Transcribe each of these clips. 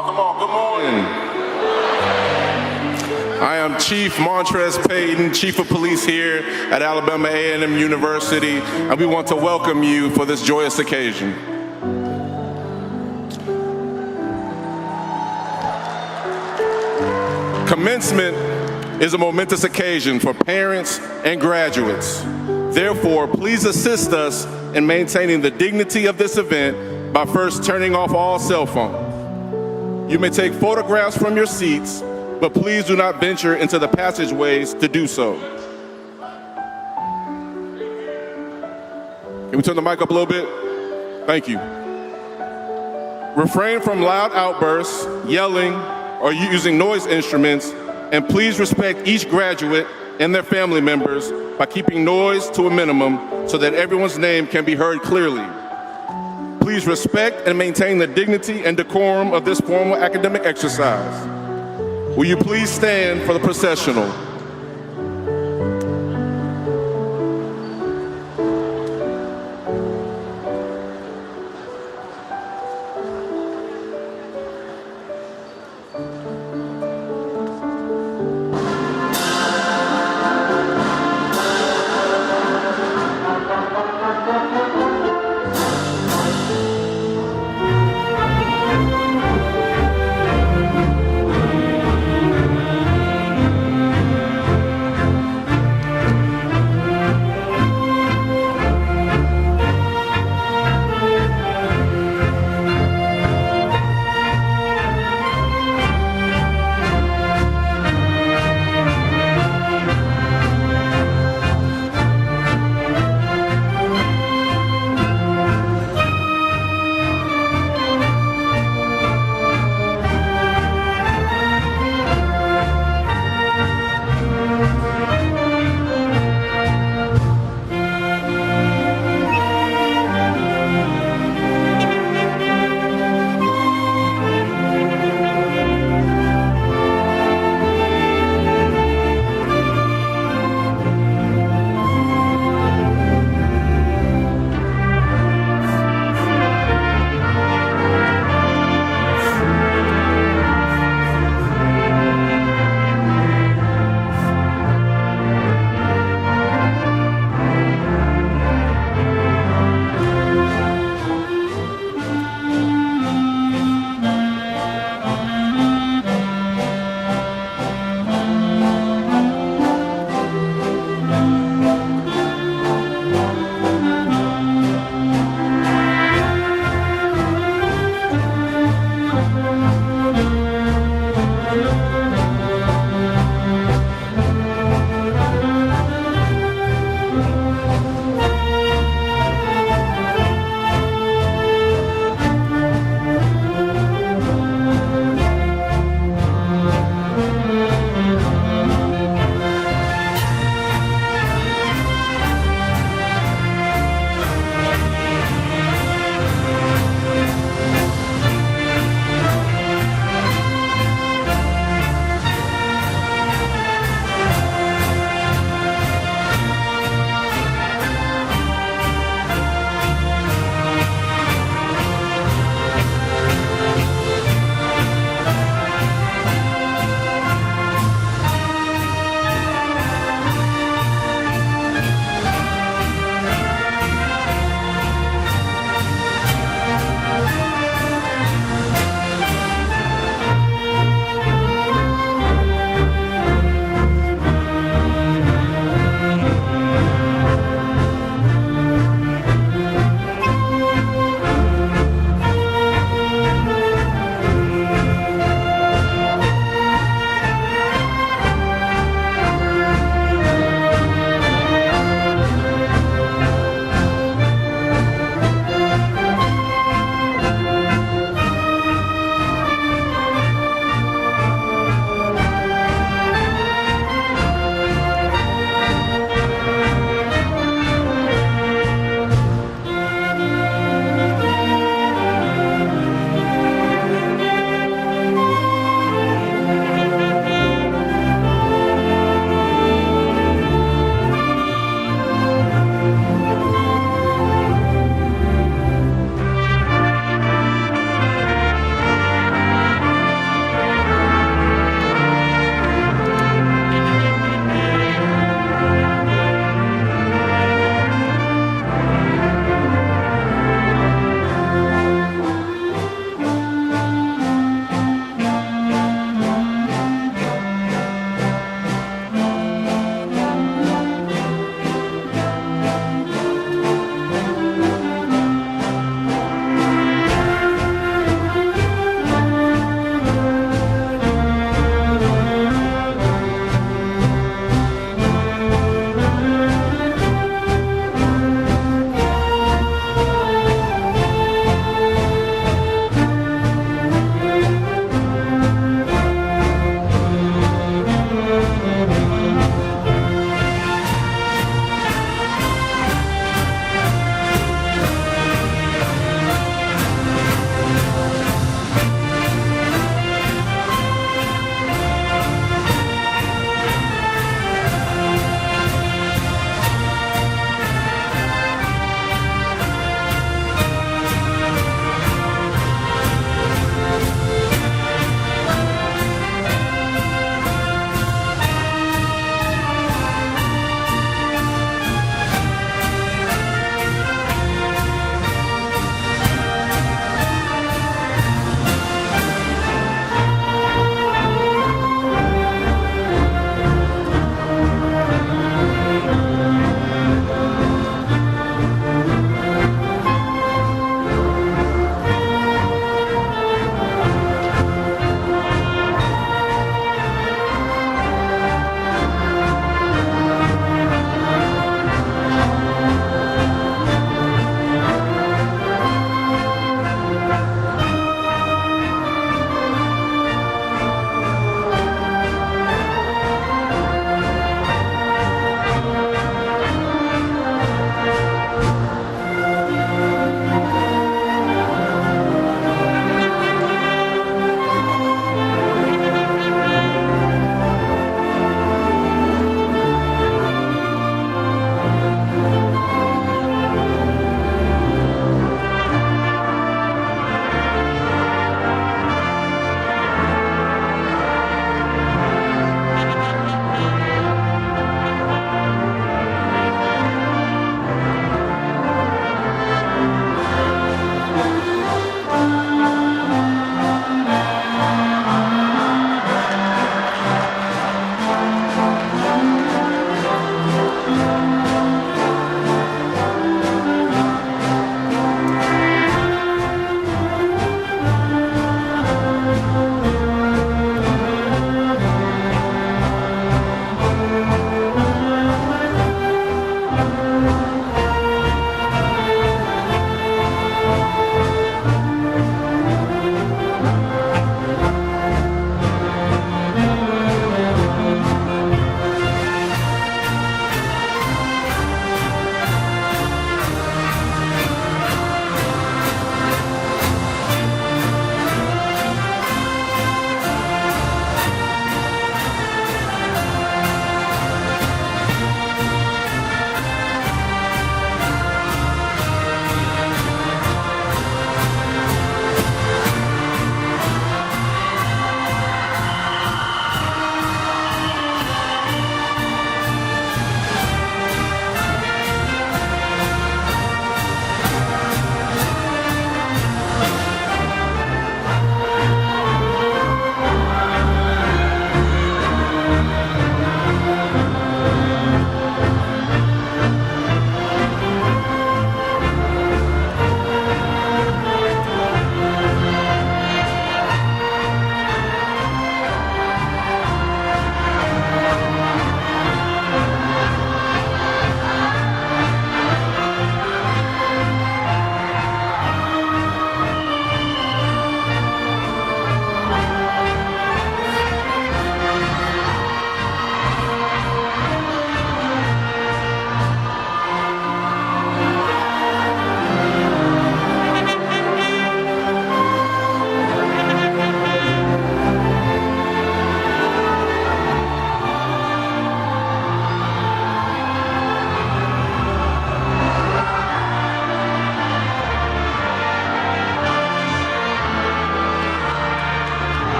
Oh, come on, good morning. I am Chief Montrez Payton, Chief of Police here at Alabama A&M University, and we want to welcome you for this joyous occasion. Commencement is a momentous occasion for parents and graduates. Therefore, please assist us in maintaining the dignity of this event by first turning off all cell phones. You may take photographs from your seats, but please do not venture into the passageways to do so. Can we turn the mic up a little bit? Thank you. Refrain from loud outbursts, yelling, or using noise instruments, and please respect each graduate and their family members by keeping noise to a minimum so that everyone's name can be heard clearly. Please respect and maintain the dignity and decorum of this formal academic exercise. Will you please stand for the processional?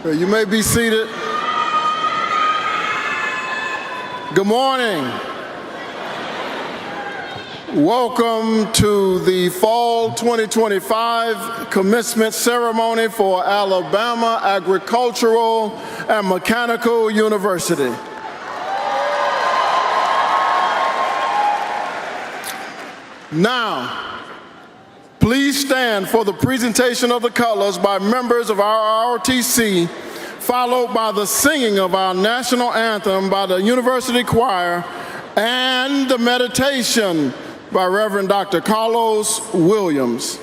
You may be seated. Good morning. Welcome to the Fall 2025 Commencement Ceremony for Alabama Agricultural and Mechanical University. Now, please stand for the presentation of the colors by members of our ROTC, followed by the singing of our national anthem by the University Choir and the meditation by Reverend Dr. Carlos Williams.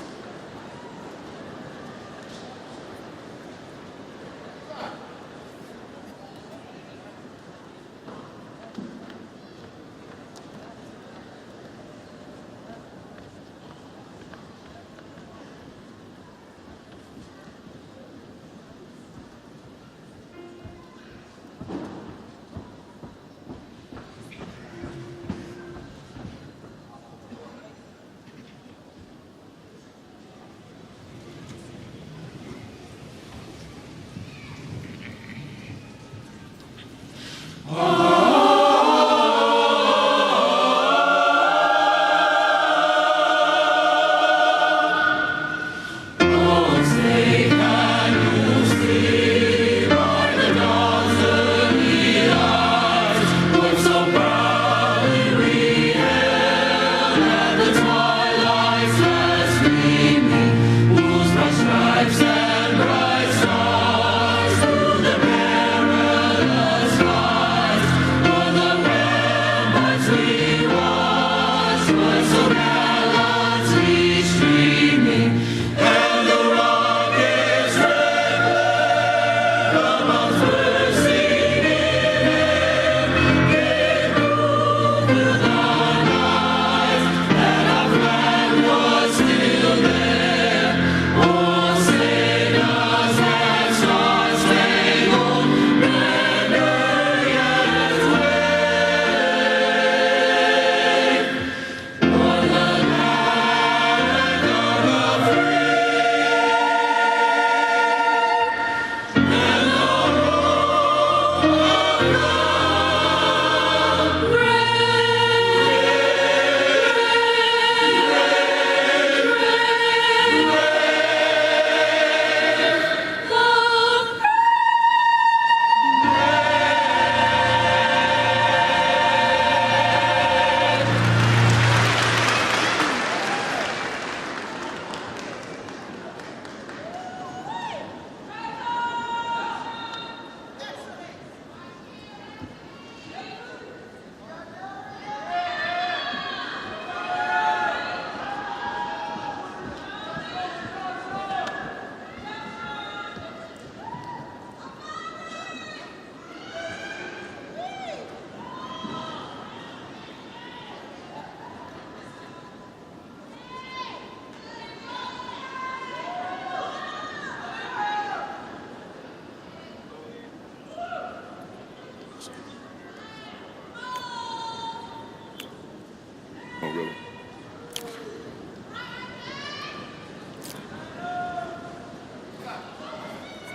Oh, really?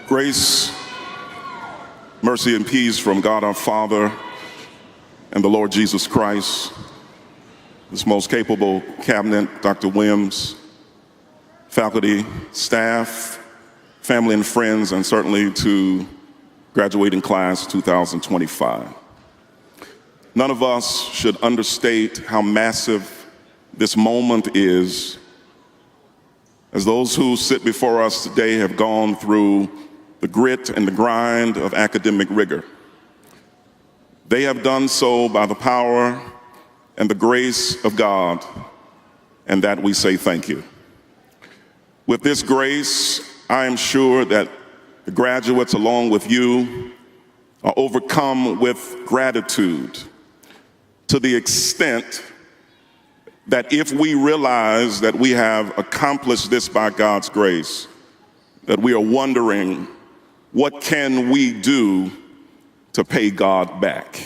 Grace, mercy, and peace from God our Father and the Lord Jesus Christ, this most capable cabinet, Dr. Williams, faculty, staff, family and friends, and certainly to graduating class 2025. None of us should understate how massive this moment is, as those who sit before us today have gone through the grit and the grind of academic rigor. They have done so by the power and the grace of God, and that we say thank you. With this grace, I am sure that the graduates, along with you, are overcome with gratitude to the extent that if we realize that we have accomplished this by God's grace, that we are wondering, what can we do to pay God back?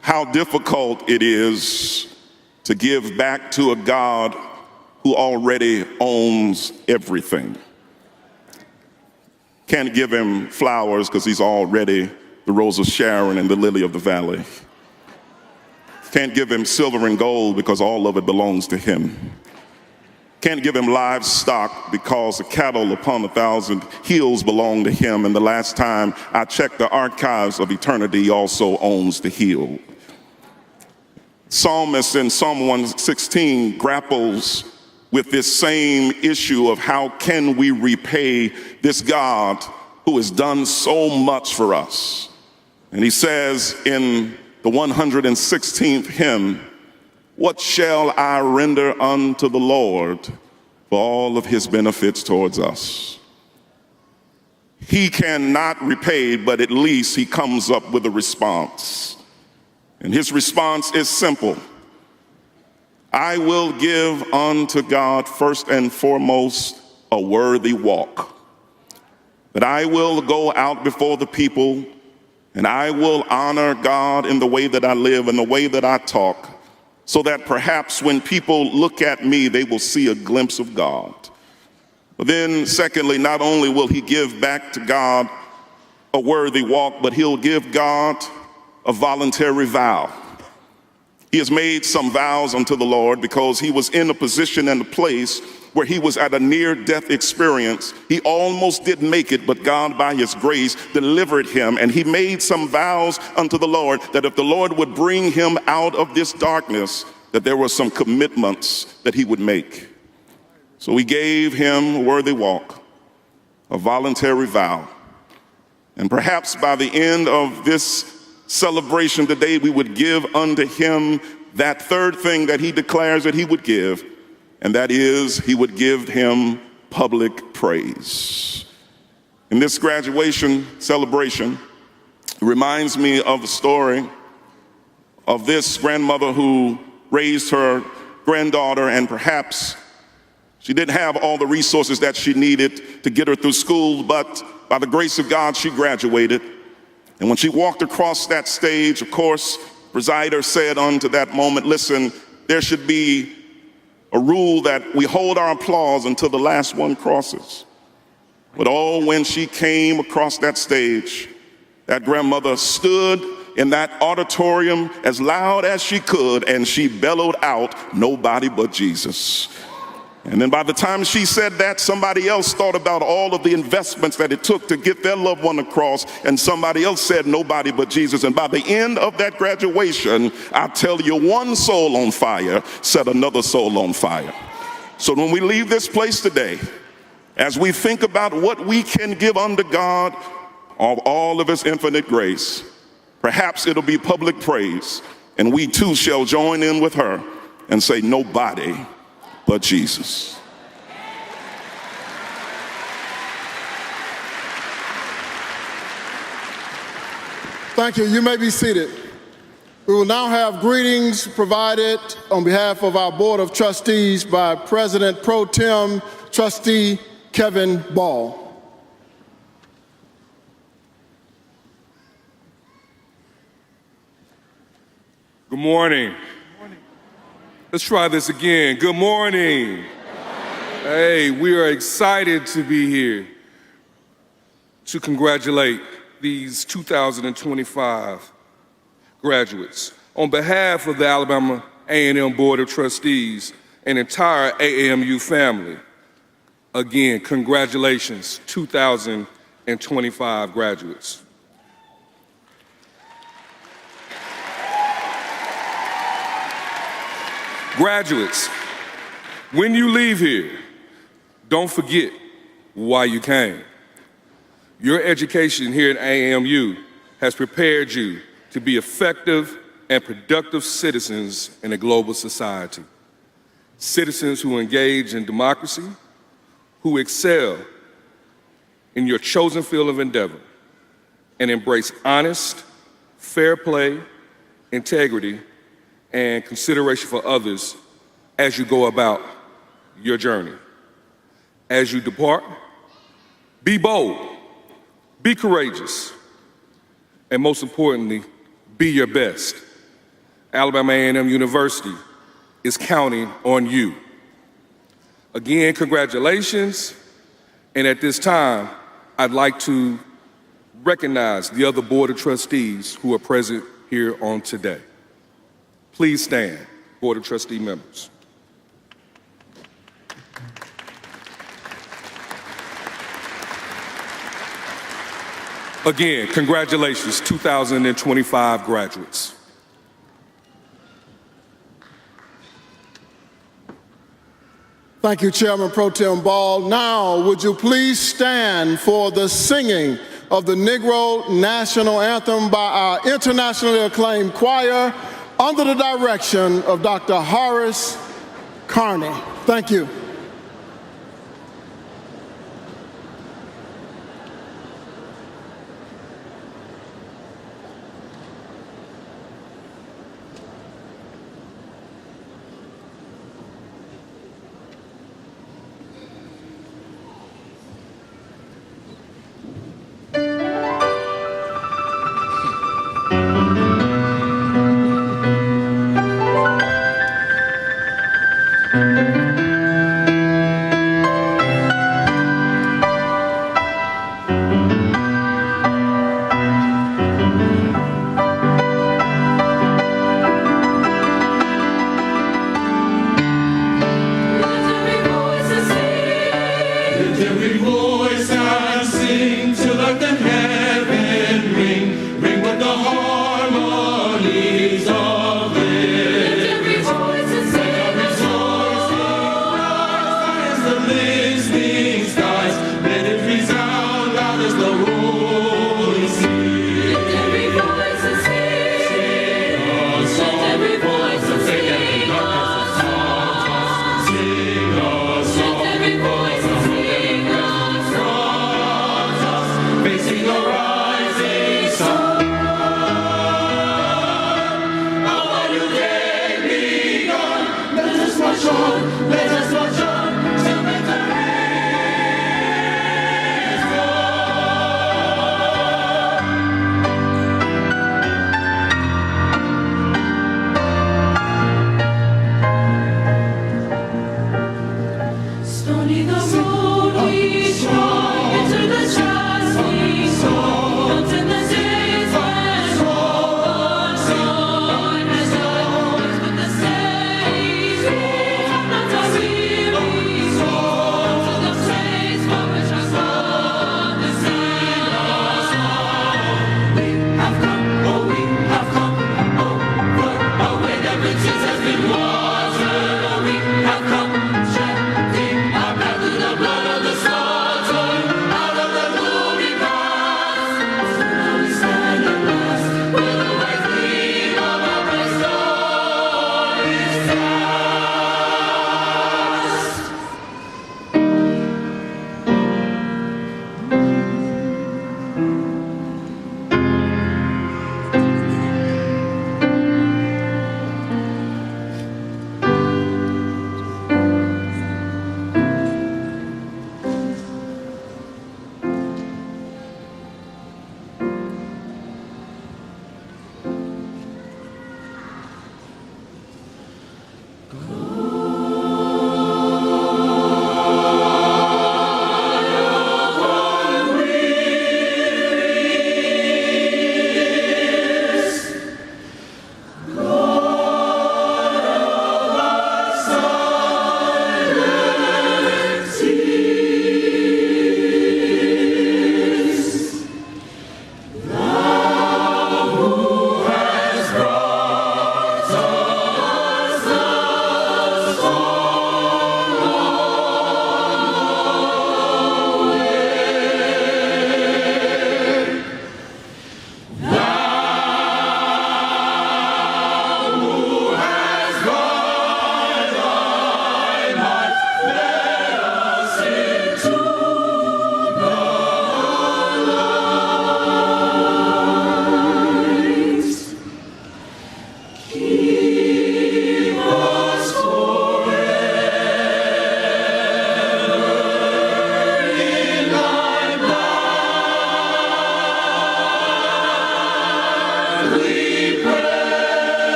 How difficult it is to give back to a God who already owns everything. Can't give him flowers because he's already the Rose of Sharon and the lily of the valley. Can't give him silver and gold because all of it belongs to him. Can't give him livestock because the cattle upon 1,000 hills belong to him. And the last time I checked the archives of eternity, he also owns the hill. Psalmist in Psalm 116 grapples with this same issue of how can we repay this God who has done so much for us. And he says in the 116th hymn, "What shall I render unto the Lord for all of his benefits towards us?" He cannot repay, but at least he comes up with a response. And his response is simple. I will give unto God first and foremost a worthy walk. That I will go out before the people and I will honor God in the way that I live and the way that I talk, so that perhaps when people look at me, they will see a glimpse of God. But then secondly, not only will he give back to God a worthy walk, but he'll give God a voluntary vow. He has made some vows unto the Lord because he was in a position and a place where he was at a near-death experience. He almost didn't make it, but God, by his grace, delivered him. And he made some vows unto the Lord that if the Lord would bring him out of this darkness, that there were some commitments that he would make. So he gave him a worthy walk, a voluntary vow. And perhaps by the end of this celebration today, we would give unto him that third thing that he declares that he would give, and that is he would give him public praise. In this graduation celebration, it reminds me of the story of this grandmother who raised her granddaughter, and perhaps she didn't have all the resources that she needed to get her through school, but by the grace of God, she graduated. And when she walked across that stage, of course, presider said unto that moment, listen, there should be a rule that we hold our applause until the last one crosses. But oh, when she came across that stage, that grandmother stood in that auditorium as loud as she could, and she bellowed out, "Nobody but Jesus." And then by the time she said that, somebody else thought about all of the investments that it took to get their loved one across, and somebody else said, "Nobody but Jesus." And by the end of that graduation, I tell you, one soul on fire set another soul on fire. So when we leave this place today, as we think about what we can give unto God of all of his infinite grace, perhaps it'll be public praise, and we too shall join in with her and say, "Nobody but Jesus." Thank you. You may be seated. We will now have greetings provided on behalf of our Board of Trustees by President Pro Tem Trustee Kevin Ball. Good morning. Let's try this again. Good morning. Hey, we are excited to be here to congratulate these 2025 graduates. On behalf of the Alabama A&M Board of Trustees and entire AAMU family, again, congratulations, 2025 graduates. Graduates, when you leave here, don't forget why you came. Your education here at AAMU has prepared you to be effective and productive citizens in a global society. Citizens who engage in democracy, who excel in your chosen field of endeavor, and embrace honest, fair play, integrity, and consideration for others as you go about your journey. As you depart, be bold, be courageous, and most importantly, be your best. Alabama A&M University is counting on you. Again, congratulations, and at this time, I'd like to recognize the other Board of Trustees who are present here on today. Please stand, Board of Trustee members. Again, congratulations, 2025 graduates. Thank you, Chairman Pro Tem Ball. Now, would you please stand for the singing of the Negro National Anthem by our internationally acclaimed choir under the direction of Dr. Horace Carney. Thank you.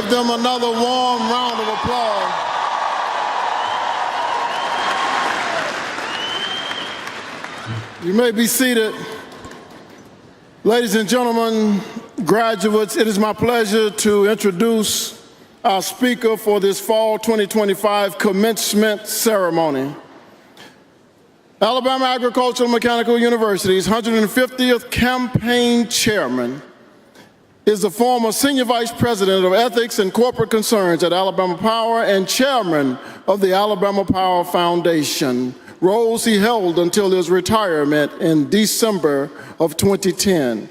Give them another warm round of applause. You may be seated. Ladies and gentlemen, graduates, it is my pleasure to introduce our speaker for this fall 2025 commencement ceremony. Alabama Agricultural Mechanical University's 150th campaign chairman is the former senior vice president of ethics and corporate concerns at Alabama Power and chairman of the Alabama Power Foundation, roles he held until his retirement in December of 2010.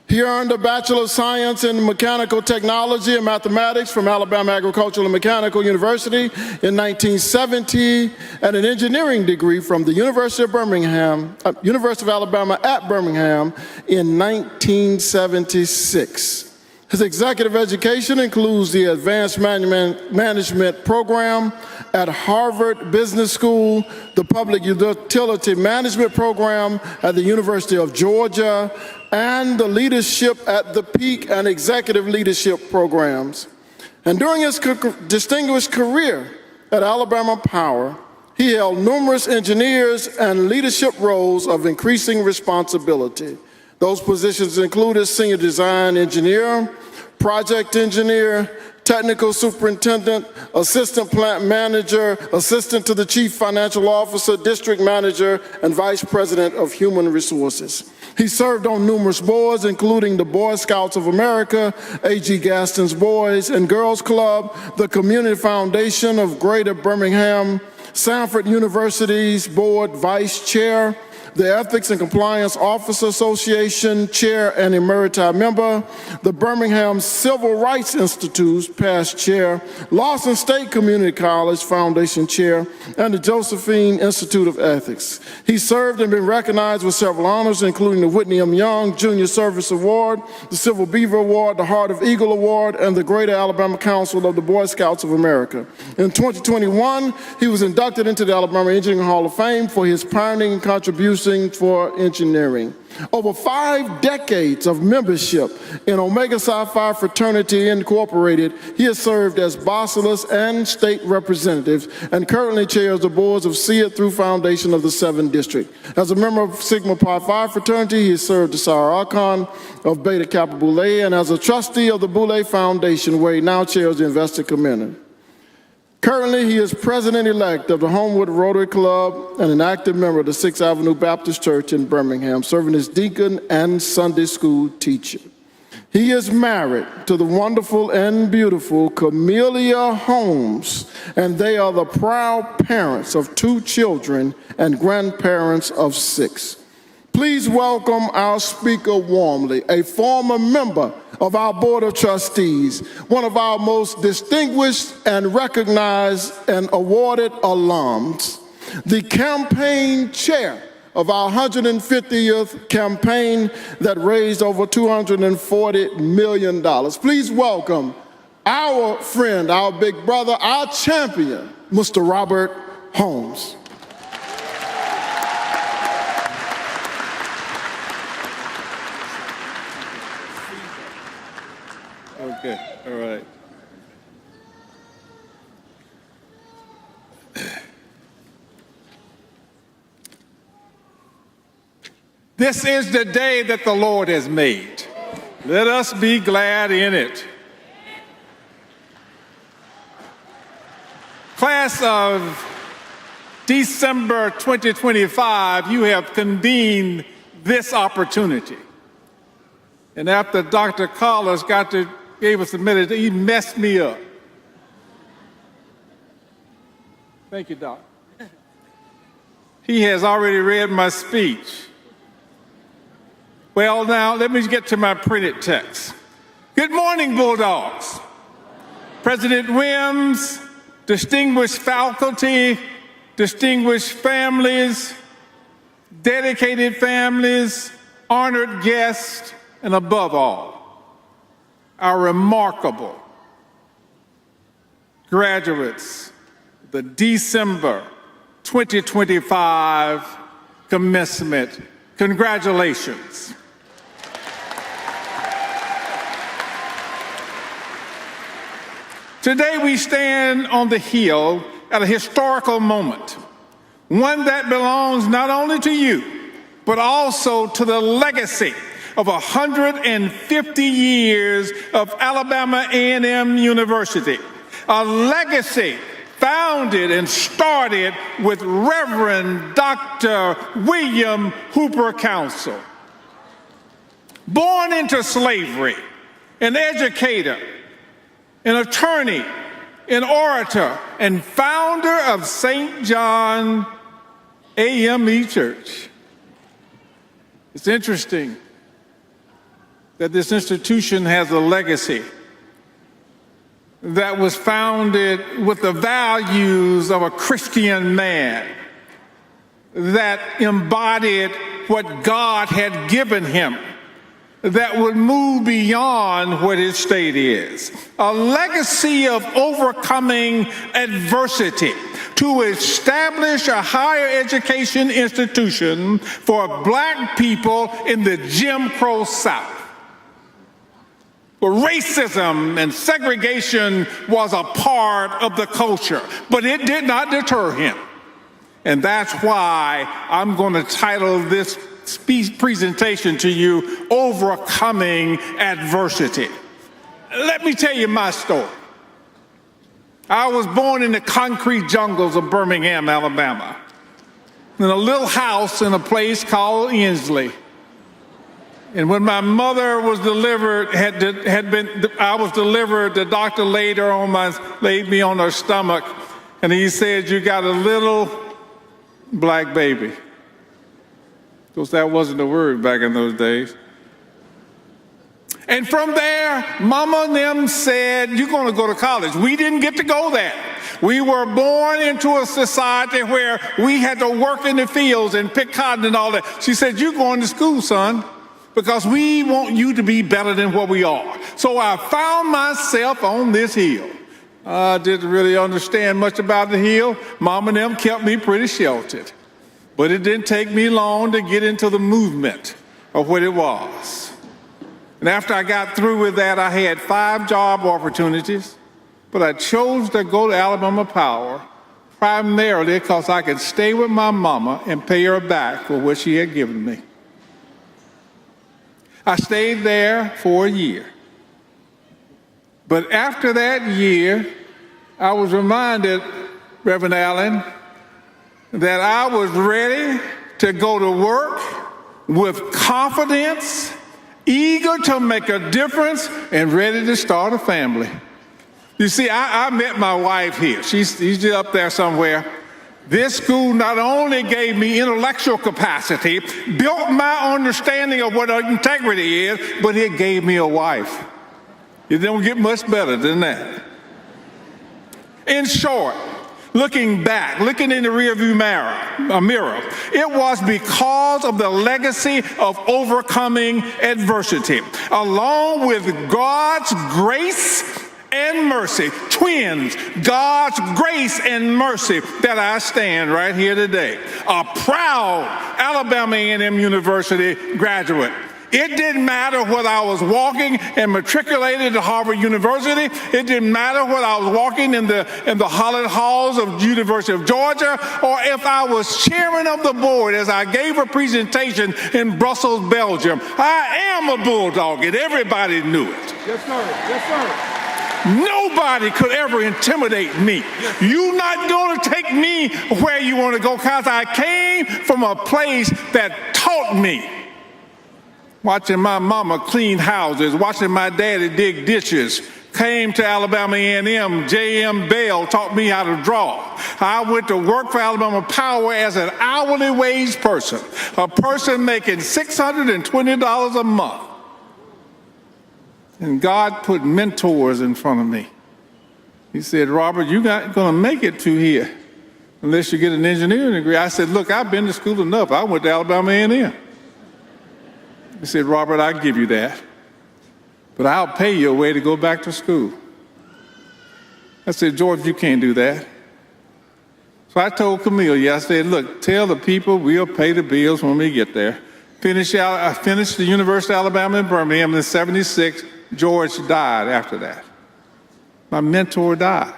He earned a Bachelor of Science in Mechanical Technology and Mathematics from Alabama Agricultural and Mechanical University in 1970 and an engineering degree from the University of Alabama at Birmingham in 1976. His executive education includes the Advanced Management Program at Harvard Business School, the Public Utility Management Program at the University of Georgia, and the Leadership at the Peak and Executive Leadership programs. And during his distinguished career at Alabama Power, he held numerous engineers and leadership roles of increasing responsibility. Those positions included senior design engineer, project engineer, technical superintendent, assistant plant manager, assistant to the chief financial officer, district manager, and vice president of human resources. He served on numerous boards, including the Boy Scouts of America, A.G. Gaston's Boys and Girls Club, the Community Foundation of Greater Birmingham, Sanford University's board vice chair, the Ethics and Compliance Officer Association chair and emeriti member, the Birmingham Civil Rights Institute's past chair, Lawson State Community College Foundation chair, and the Josephine Institute of Ethics. He served and been recognized with several honors, including the Whitney M. Young Junior Service Award, the Civil Beaver Award, the Heart of Eagle Award, and the Greater Alabama Council of the Boy Scouts of America. In 2021, he was inducted into the Alabama Engineering Hall of Fame for his pioneering contributions for engineering. Over 5 decades of membership in Omega Psi Phi Fraternity Incorporated, he has served as bossless and state representative and currently chairs the boards of See It Through Foundation of the 7th District. As a member of Sigma Pi Phi Fraternity, he has served as Sire Archon of Beta Kappa Boule and as a trustee of the Boule Foundation, where he now chairs the investor community. Currently, he is president-elect of the Homewood Rotary Club and an active member of the 6th Avenue Baptist Church in Birmingham, serving as deacon and Sunday school teacher. He is married to the wonderful and beautiful Camellia Holmes, and they are the proud parents of 2 children and grandparents of 6. Please welcome our speaker warmly, a former member of our Board of Trustees, one of our most distinguished and recognized and awarded alums, the campaign chair of our 150th campaign that raised over $240 million. Please welcome our friend, our big brother, our champion, Mr. Robert Holmes. Okay, all right. This is the day that the Lord has made. Let us be glad in it. Class of December 2025, you have convened this opportunity. And after Dr. Collins gave us a minute, he messed me up. Thank you, Doc. He has already read my speech. Well, now, let me get to my printed text. Good morning, Bulldogs. President Wims, distinguished faculty, distinguished families, dedicated families, honored guests, and above all, our remarkable graduates, the December 2025 commencement. Congratulations. Today we stand on the hill at a historical moment, one that belongs not only to you, but also to the legacy of 150 years of Alabama A&M University, a legacy founded and started with Reverend Dr. William Hooper Council. Born into slavery, an educator, an attorney, an orator, and founder of St. John AME Church. It's interesting that this institution has a legacy that was founded with the values of a Christian man that embodied what God had given him, that would move beyond what his state is. A legacy of overcoming adversity to establish a higher education institution for black people in the Jim Crow South. Racism and segregation was a part of the culture, but it did not deter him. And that's why I'm going to title this presentation to you, Overcoming Adversity. Let me tell you my story. I was born in the concrete jungles of Birmingham, Alabama, in a little house in a place called Inslee. And when my mother was delivered, I was delivered, the doctor laid me on her stomach, and he said, "You got a little black baby." Because that wasn't a word back in those days. And from there, Mama and them said, "You're going to go to college." We didn't get to go there. We were born into a society where we had to work in the fields and pick cotton and all that. She said, "You're going to school, son, because we want you to be better than what we are." So I found myself on this hill. I didn't really understand much about the hill. Mom and them kept me pretty sheltered. But it didn't take me long to get into the movement of what it was. And after I got through with that, I had 5 job opportunities, but I chose to go to Alabama Power primarily because I could stay with my mama and pay her back for what she had given me. I stayed there for a year. But after that year, I was reminded, Reverend Allen, that I was ready to go to work with confidence, eager to make a difference, and ready to start a family. You see, I met my wife here. She's up there somewhere. This school not only gave me intellectual capacity, built my understanding of what integrity is, but it gave me a wife. It don't get much better than that. In short, looking back, looking in the rearview mirror, it was because of the legacy of overcoming adversity, along with God's grace and mercy, twins, God's grace and mercy, that I stand right here today, a proud Alabama A&M University graduate. It didn't matter whether I was walking and matriculated at Harvard University. It didn't matter whether I was walking in the hallowed halls of University of Georgia, or if I was chairman of the board as I gave a presentation in Brussels, Belgium. I am a bulldog, and everybody knew it. Yes, sir. Yes, sir. Nobody could ever intimidate me. You're not going to take me where you want to go, because I came from a place that taught me. Watching my mama clean houses, watching my daddy dig ditches. Came to Alabama A&M, J.M. Bell taught me how to draw. I went to work for Alabama Power as an hourly wage person, a person making $620 a month. And God put mentors in front of me. He said, "Robert, you're not going to make it to here unless you get an engineering degree." I said, "Look, I've been to school enough. I went to Alabama A&M. He said, "Robert, I'll give you that, but I'll pay you a way to go back to school." I said, "George, you can't do that." So I told Camille, I said, "Look, tell the people we'll pay the bills when we get there." I finished the University of Alabama in Birmingham in '76. George died after that. My mentor died.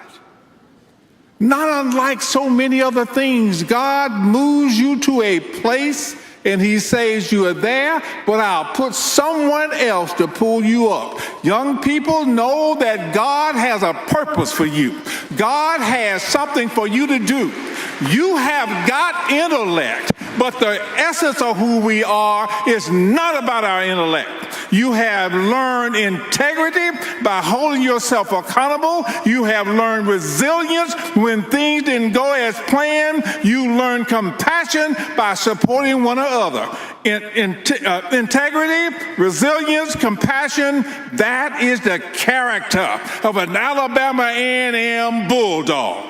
Not unlike so many other things, God moves you to a place and he says you are there, but I'll put someone else to pull you up. Young people, know that God has a purpose for you. God has something for you to do. You have got intellect, but the essence of who we are is not about our intellect. You have learned integrity by holding yourself accountable. You have learned resilience when things didn't go as planned. You learned compassion by supporting one another. Integrity, resilience, compassion, that is the character of an Alabama A&M Bulldog.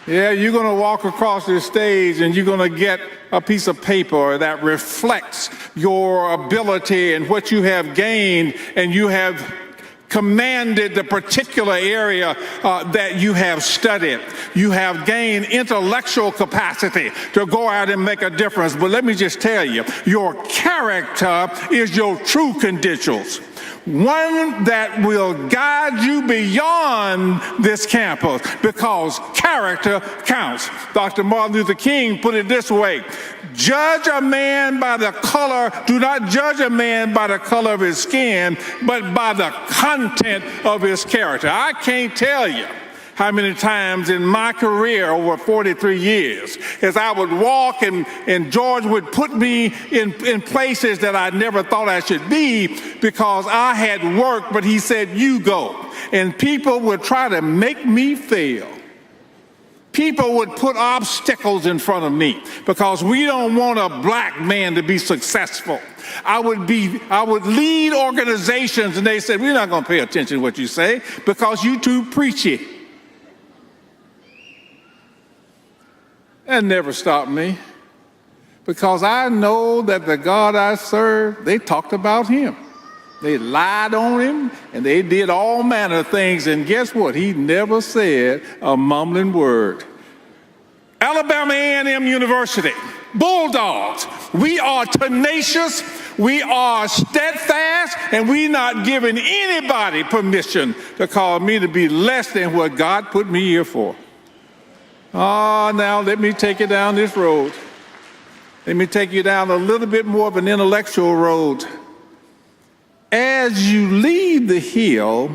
Yeah, you're going to walk across this stage and you're going to get a piece of paper that reflects your ability and what you have gained, and you have commanded the particular area that you have studied. You have gained intellectual capacity to go out and make a difference. But let me just tell you, your character is your true credentials. One that will guide you beyond this campus, because character counts. Dr. Martin Luther King put it this way: judge a man by the color, do not judge a man by the color of his skin, but by the content of his character. I can't tell you how many times in my career over 43 years, as I would walk and George would put me in places that I never thought I should be because I had worked, but he said, you go. And people would try to make me fail. People would put obstacles in front of me because we don't want a black man to be successful. I would lead organizations and they said, we're not going to pay attention to what you say because you too preachy. That never stopped me, because I know that the God I serve, they talked about him. They lied on him, and they did all manner of things, and guess what? He never said a mumbling word. Alabama A&M University, Bulldogs, we are tenacious, we are steadfast, and we're not giving anybody permission to call me to be less than what God put me here for. Now let me take you down this road. Let me take you down a little bit more of an intellectual road. As you leave the hill,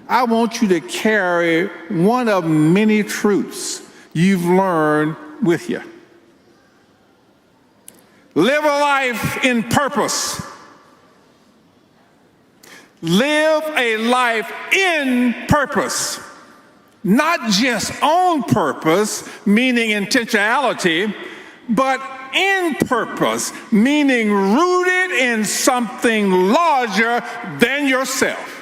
I want you to carry one of many truths you've learned with you. Live a life in purpose. Live a life in purpose. Not just on purpose, meaning intentionality, but in purpose, meaning rooted in something larger than yourself.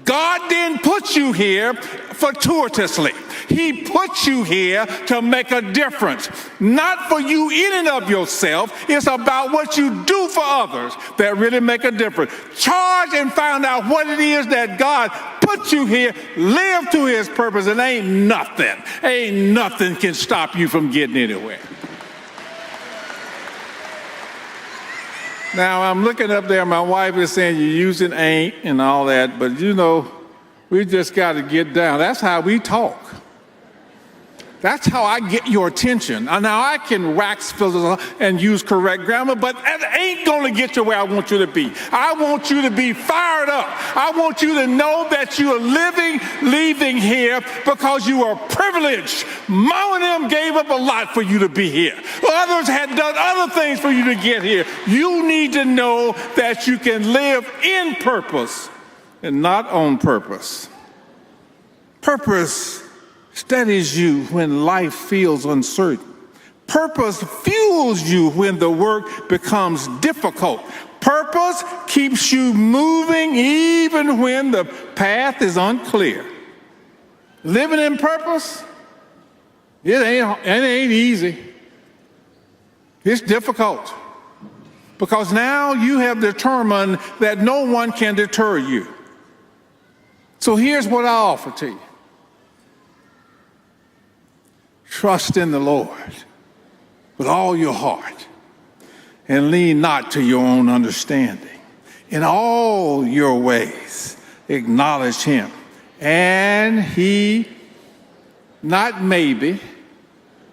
God didn't put you here fortuitously. He put you here to make a difference. Not for you in and of yourself. It's about what you do for others that really make a difference. Charge and find out what it is that God put you here. Live to his purpose, and ain't nothing can stop you from getting anywhere. Now, I'm looking up there, my wife is saying you're using ain't and all that, but you know, we just got to get down. That's how we talk. That's how I get your attention. Now, I can wax and use correct grammar, but that ain't going to get you where I want you to be. I want you to be fired up. I want you to know that you are leaving here because you are privileged. Mom and them gave up a lot for you to be here. Others had done other things for you to get here. You need to know that you can live in purpose and not on purpose. Purpose steadies you when life feels uncertain. Purpose fuels you when the work becomes difficult. Purpose keeps you moving even when the path is unclear. Living in purpose, it ain't easy. It's difficult because now you have determined that no one can deter you. So here's what I offer to you. Trust in the Lord with all your heart and lean not to your own understanding. In all your ways, acknowledge him. And he, not maybe,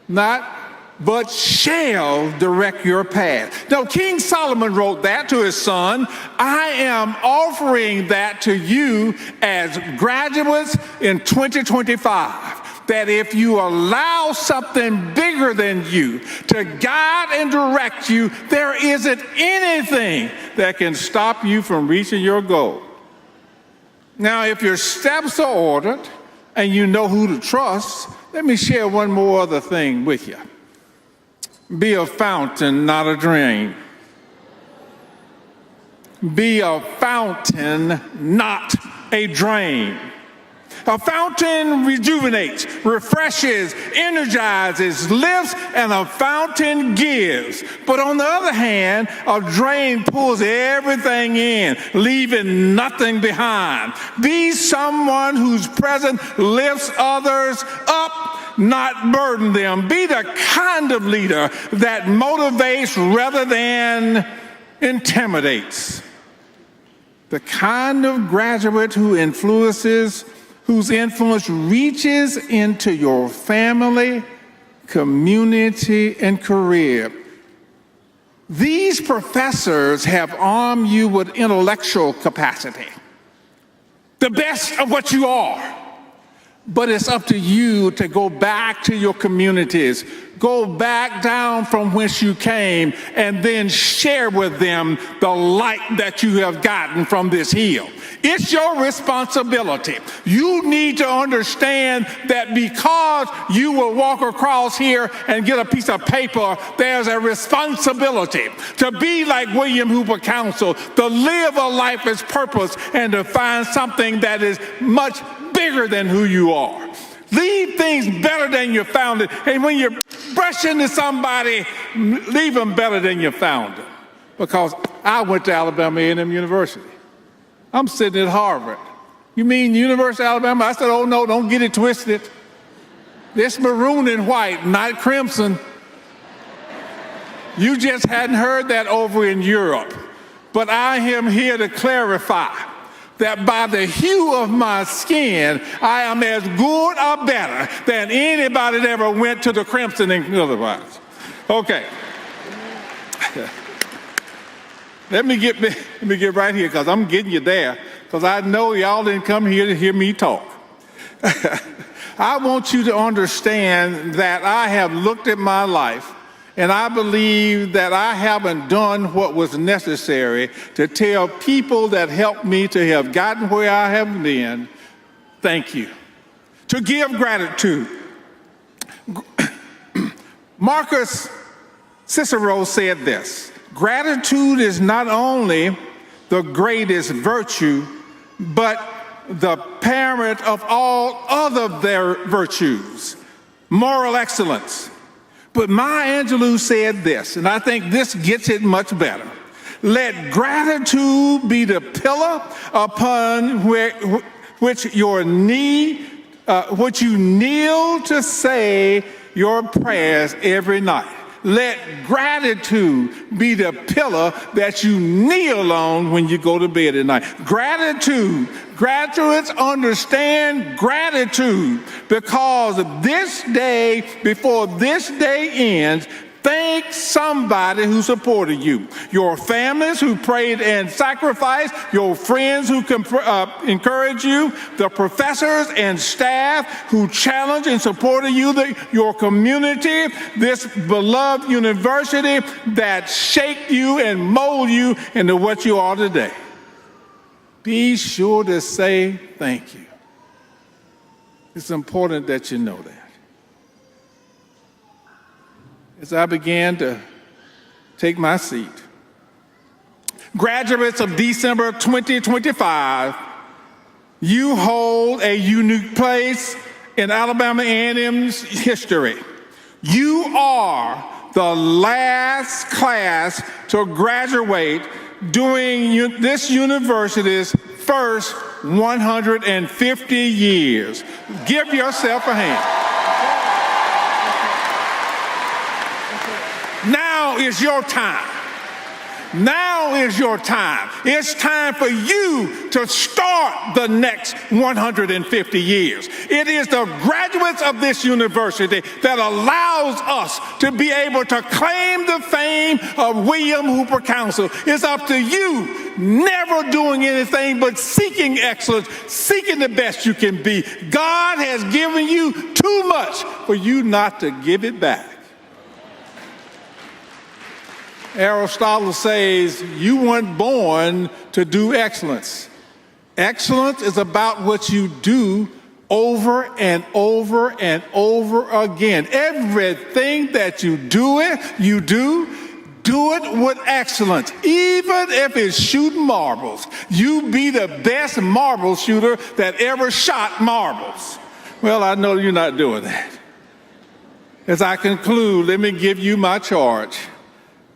not but shall direct your path. Now, King Solomon wrote that to his son. I am offering that to you as graduates in 2025, that if you allow something bigger than you to guide and direct you, there isn't anything that can stop you from reaching your goal. Now, if your steps are ordered and you know who to trust, let me share one more other thing with you. Be a fountain, not a drain. Be a fountain, not a drain. A fountain rejuvenates, refreshes, energizes, lifts, and a fountain gives. But on the other hand, a drain pulls everything in, leaving nothing behind. Be someone whose presence lifts others up, not burden them. Be the kind of leader that motivates rather than intimidates. The kind of graduate whose influence reaches into your family, community, and career. These professors have armed you with intellectual capacity, the best of what you are. But it's up to you to go back to your communities, go back down from whence you came, and then share with them the light that you have gotten from this hill. It's your responsibility. You need to understand that because you will walk across here and get a piece of paper, there's a responsibility to be like William Hooper Council, to live a life as purpose, and to find something that is much bigger than who you are. Leave things better than you found it. And when you brush into somebody, leave them better than you found them. Because I went to Alabama A&M University. I'm sitting at Harvard. You mean University of Alabama? I said, oh no, don't get it twisted. It's maroon and white, not crimson. You just hadn't heard that over in Europe. But I am here to clarify that by the hue of my skin, I am as good or better than anybody that ever went to the crimson and otherwise. Okay. Let me get right here, because I'm getting you there, because I know y'all didn't come here to hear me talk. I want you to understand that I have looked at my life, and I believe that I haven't done what was necessary to tell people that helped me to have gotten where I have been, thank you. To give gratitude. Marcus Cicero said this: gratitude is not only the greatest virtue, but the parent of all other their virtues, moral excellence. But Maya Angelou said this, and I think this gets it much better. Let gratitude be the pillar upon which you kneel to say your prayers every night. Let gratitude be the pillar that you kneel on when you go to bed at night. Gratitude. Graduates, understand gratitude, because this day, before this day ends, thank somebody who supported you. Your families who prayed and sacrificed, your friends who encouraged you, the professors and staff who challenged and supported you, your community, this beloved university that shaped you and molded you into what you are today. Be sure to say thank you. It's important that you know that. As I began to take my seat, graduates of December 2025, you hold a unique place in Alabama A&M's history. You are the last class to graduate during this university's first 150 years. Give yourself a hand. Now is your time. Now is your time. It's time for you to start the next 150 years. It is the graduates of this university that allows us to be able to claim the fame of William Hooper Council. It's up to you, never doing anything but seeking excellence, seeking the best you can be. God has given you too much for you not to give it back. Aristotle says you weren't born to do excellence. Excellence is about what you do over and over and over again. Everything that you do it with excellence. Even if it's shooting marbles, you be the best marble shooter that ever shot marbles. Well, I know you're not doing that. As I conclude, let me give you my charge.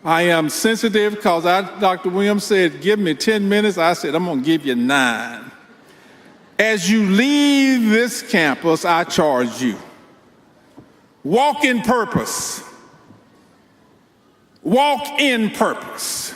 I am sensitive because Dr. Williams said, give me 10 minutes. I said, I'm going to give you 9. As you leave this campus, I charge you. Walk in purpose. Walk in purpose.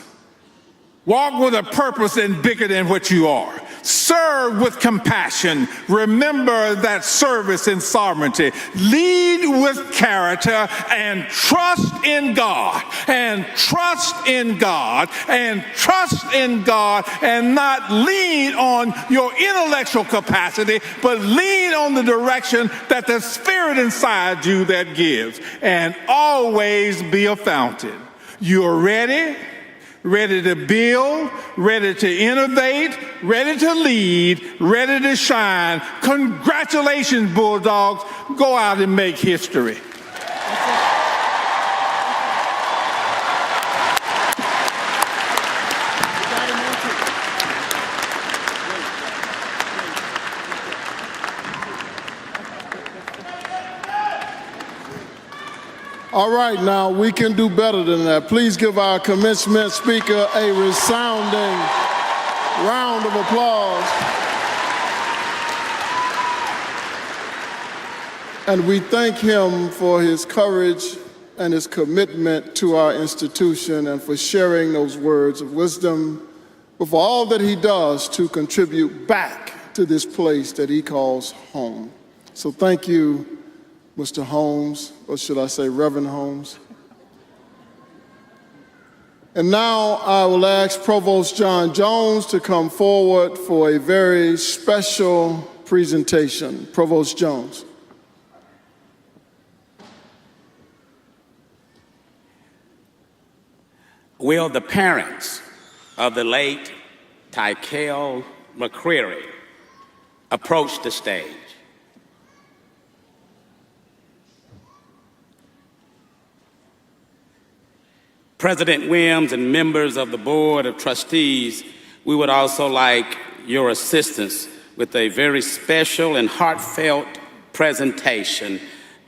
Walk with a purpose and bigger than what you are. Serve with compassion. Remember that service and sovereignty. Lead with character and trust in God. And trust in God. And trust in God. And not lean on your intellectual capacity, but lean on the direction that the Spirit inside you that gives. And always be a fountain. You're ready to build, ready to innovate, ready to lead, ready to shine. Congratulations, Bulldogs. Go out and make history. All right, now we can do better than that. Please give our commencement speaker a resounding round of applause. And we thank him for his courage and his commitment to our institution and for sharing those words of wisdom, but for all that he does to contribute back to this place that he calls home. So thank you, Mr. Holmes, or should I say Reverend Holmes. And now I will ask Provost John Jones to come forward for a very special presentation. Provost Jones. Will the parents of the late Tykel McCreary approach the stage? President Williams and members of the Board of Trustees, we would also like your assistance with a very special and heartfelt presentation,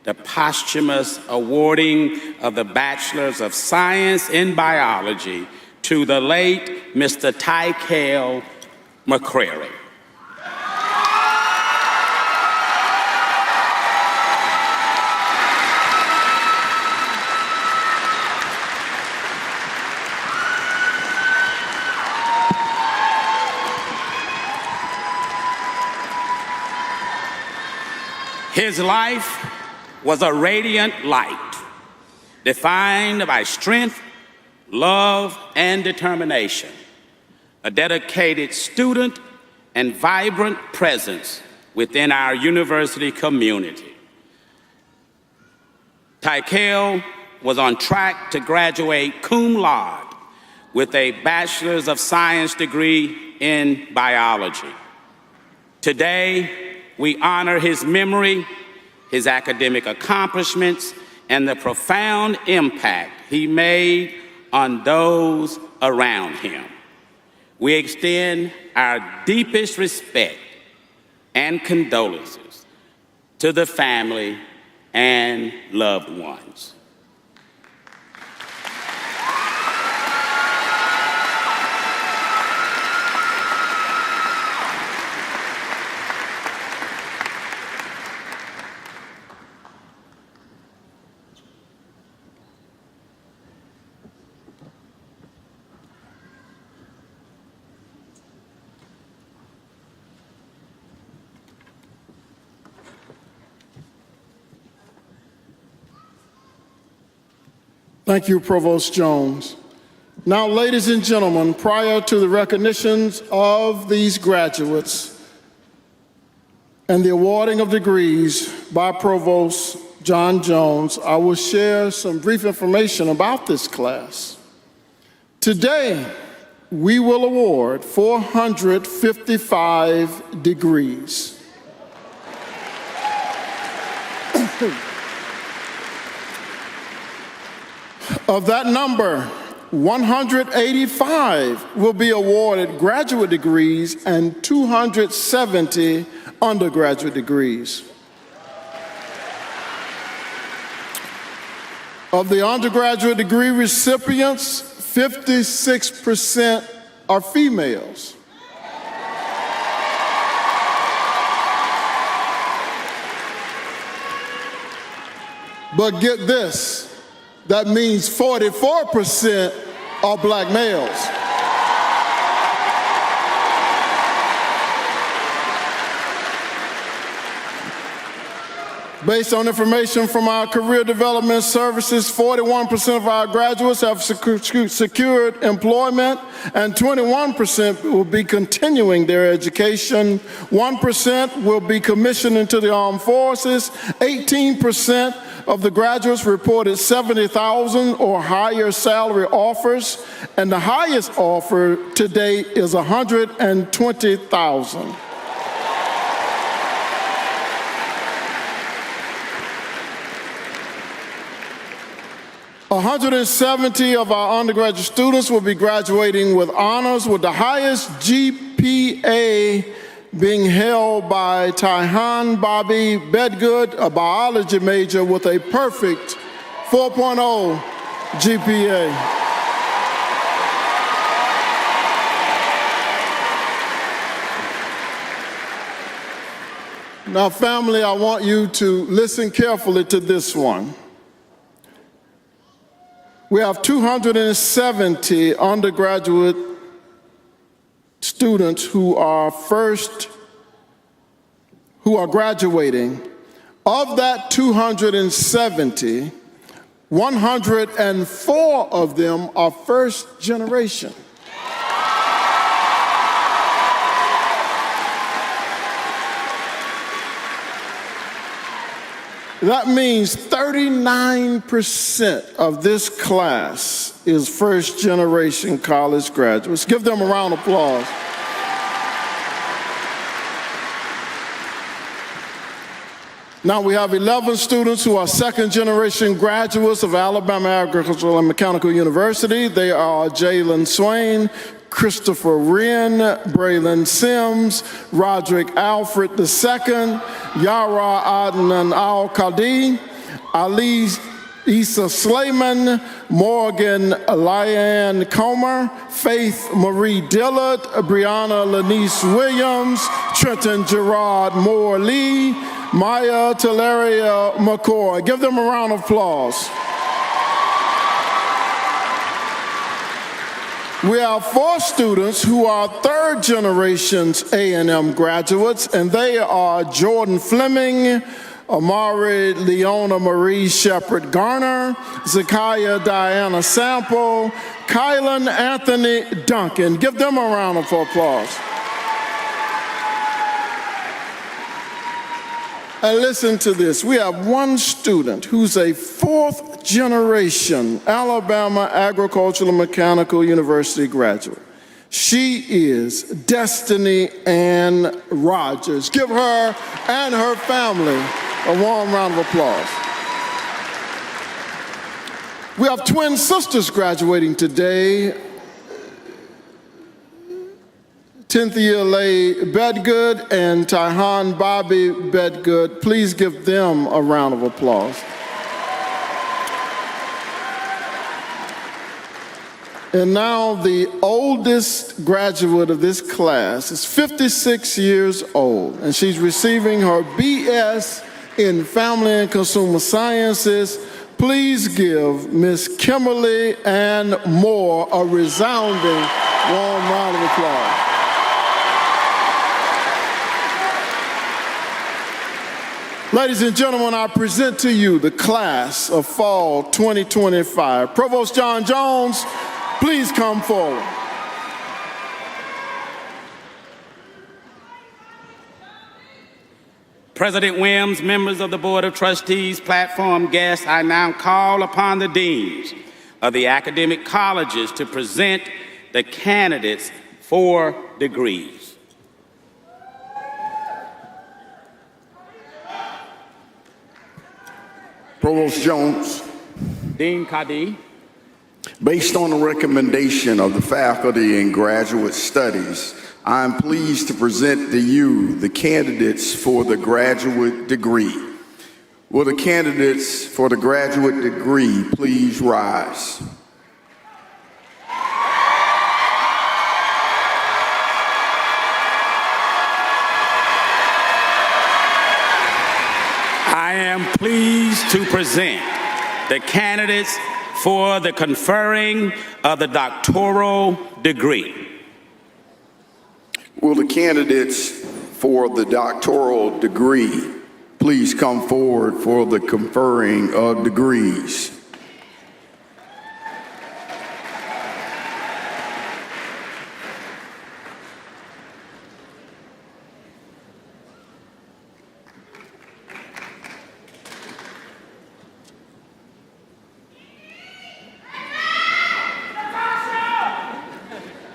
the posthumous awarding of the Bachelors of Science in Biology to the late Mr. Tykel McCreary. His life was a radiant light, defined by strength, love, and determination, a dedicated student and vibrant presence within our university community. Tykel was on track to graduate cum laude with a Bachelor's of Science degree in biology. Today, we honor his memory, his academic accomplishments, and the profound impact he made on those around him. We extend our deepest respect and condolences to the family and loved ones. Thank you, Provost Jones. Now, ladies and gentlemen, prior to the recognitions of these graduates and the awarding of degrees by Provost John Jones, I will share some brief information about this class. Today, we will award 455 degrees. Of that number, 185 will be awarded graduate degrees and 270 undergraduate degrees. Of the undergraduate degree recipients, 56% are females. But get this, that means 44% are black males. Based on information from our Career Development Services, 41% of our graduates have secured employment, and 21% will be continuing their education. 1% will be commissioned into the armed forces. 18% of the graduates reported $70,000 or higher salary offers, and the highest offer to date is $120,000. 170 of our undergraduate students will be graduating with honors, with the highest GPA being held by Tyhan Bobby Bedgood, a biology major with a perfect 4.0 GPA. Now, family, I want you to listen carefully to this one. We have 270 undergraduate students who are graduating. Of that 270, 104 of them are first generation. That means 39% of this class is first-generation college graduates. Give them a round of applause. Now we have 11 students who are second-generation graduates of Alabama Agricultural and Mechanical University. They are Jalen Swain, Christopher Wren, Braylon Sims, Roderick Alfred II, Yara Adnan Al-Qadi, Ali Issa Slayman, Morgan Lyanne Comer, Faith Marie Dillard, Brianna Lanice Williams, Trenton Gerard Moore Lee, Maya Teleria McCoy. Give them a round of applause. We have 4 students who are third generations A&M graduates, and they are Jordan Fleming, Amari Leona Marie Shepard Garner, Zakiah Diana Sample, Kylan Anthony Duncan. Give them a round of applause. And listen to this. We have one student who's a 4th generation Alabama Agricultural and Mechanical University graduate. She is Destiny Ann Rogers. Give her and her family a warm round of applause. We have twin sisters graduating today. 10th year Lay Bedgood and Tyhan Bobby Bedgood. Please give them a round of applause. And now the oldest graduate of this class is 56 years old, and she's receiving her BS in Family and Consumer Sciences. Please give Miss Kimberly Ann Moore a resounding warm round of applause. Ladies and gentlemen, I present to you the class of fall 2025. Provost John Jones, please come forward. President Williams, members of the Board of Trustees, platform guests, I now call upon the deans of the academic colleges to present the candidates for degrees. Provost Jones, Dean Kadi, based on the recommendation of the Faculty in Graduate Studies, I am pleased to present to you the candidates for the graduate degree. Will the candidates for the graduate degree please rise? I am pleased to present the candidates for the conferring of the doctoral degree. Will the candidates for the doctoral degree please come forward for the conferring of degrees?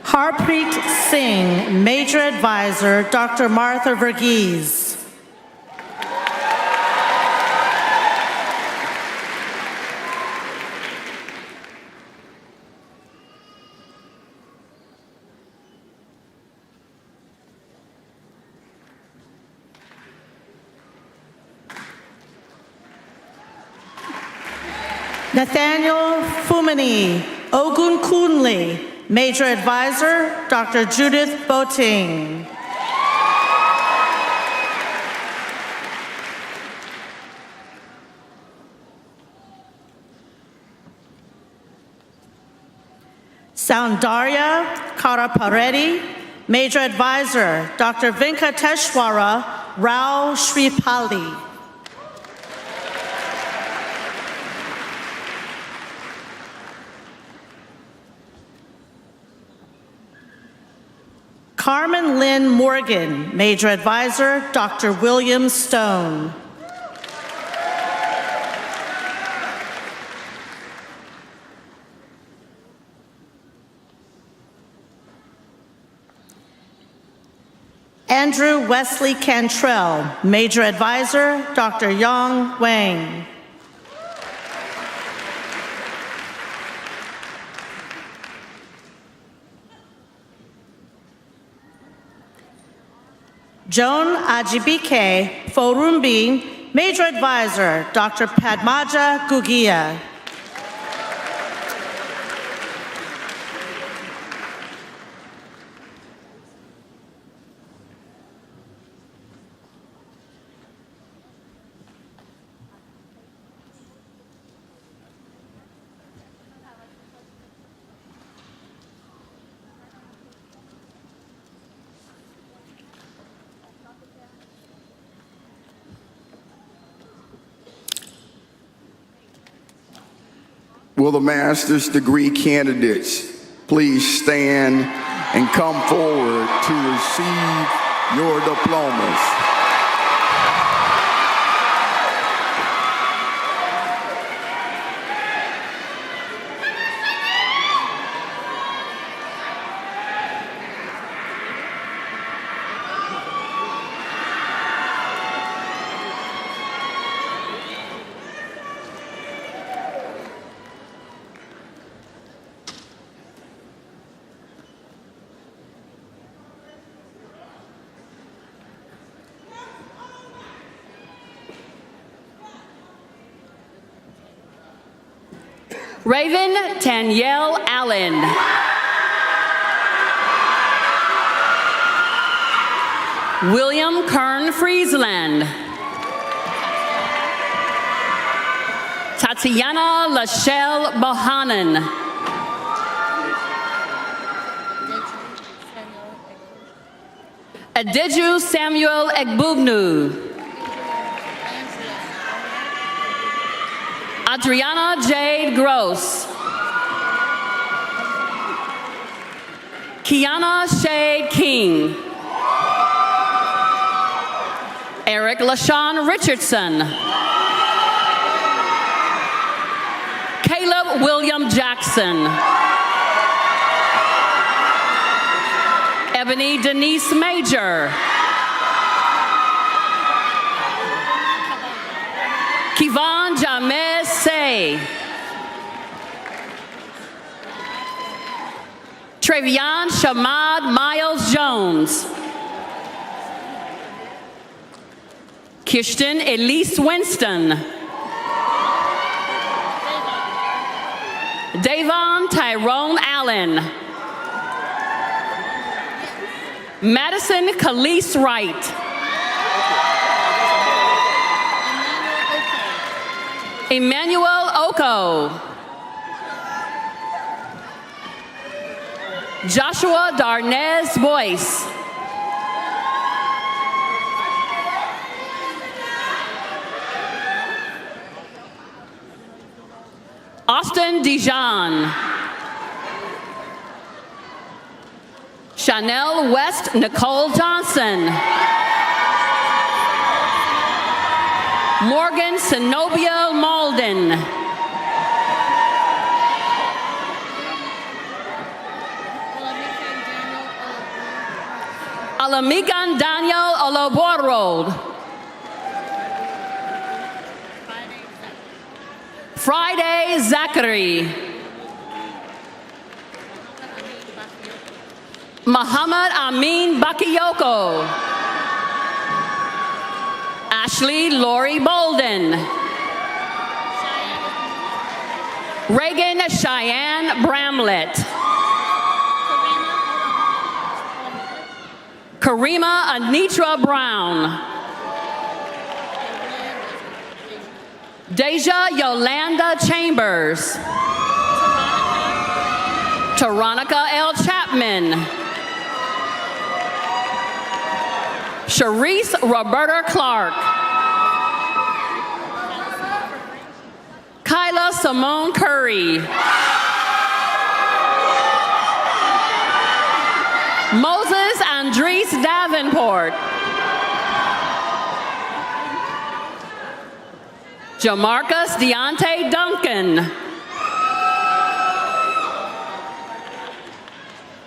Harpreet Singh, Major Advisor, Dr. Martha Verghese. Nathaniel Fumini, Ogun Kunli, Major Advisor, Dr. Judith Boating. Soundarya Karapareddy, Major Advisor, Dr. Venkateshwara Rao Shripali. Carmen Lynn Morgan, Major Advisor, Dr. William Stone. Andrew Wesley Cantrell, Major Advisor, Dr. Yang Wang. Joan Ajibike Forumbi, Major Advisor, Dr. Padmaja Gugia. Will the master's degree candidates please stand and come forward to receive your diplomas? Raven Danielle Allen. William Kern Friesland. Tatiana Lachelle Bohannon. Adeju Samuel Egbugnu. Adriana Jade Gross. Kiana Shade King. Eric LaShawn Richardson. Caleb William Jackson. Ebony Denise Major. Kivon Jamez Say. Travion Shamad Miles Jones. Kirsten Elise Winston. Davon Tyrone Allen. Madison Khalees Wright. Emmanuel Oko. Joshua Darnez Boyce. Austin Dijon. Chanel West Nicole Johnson. Morgan Zenobia Malden. Alamikan Daniel Oloboro. Friday Zachary. Muhammad Amin Bakayoko. Ashley Lori Bolden. Reagan Cheyenne Bramlett. Karima Anitra Brown. Deja Yolanda Chambers. Taronica L. Chapman. Sharice Roberta Clark. Kyla Simone Curry. Moses Andres Davenport. Jamarcus Deontay Duncan.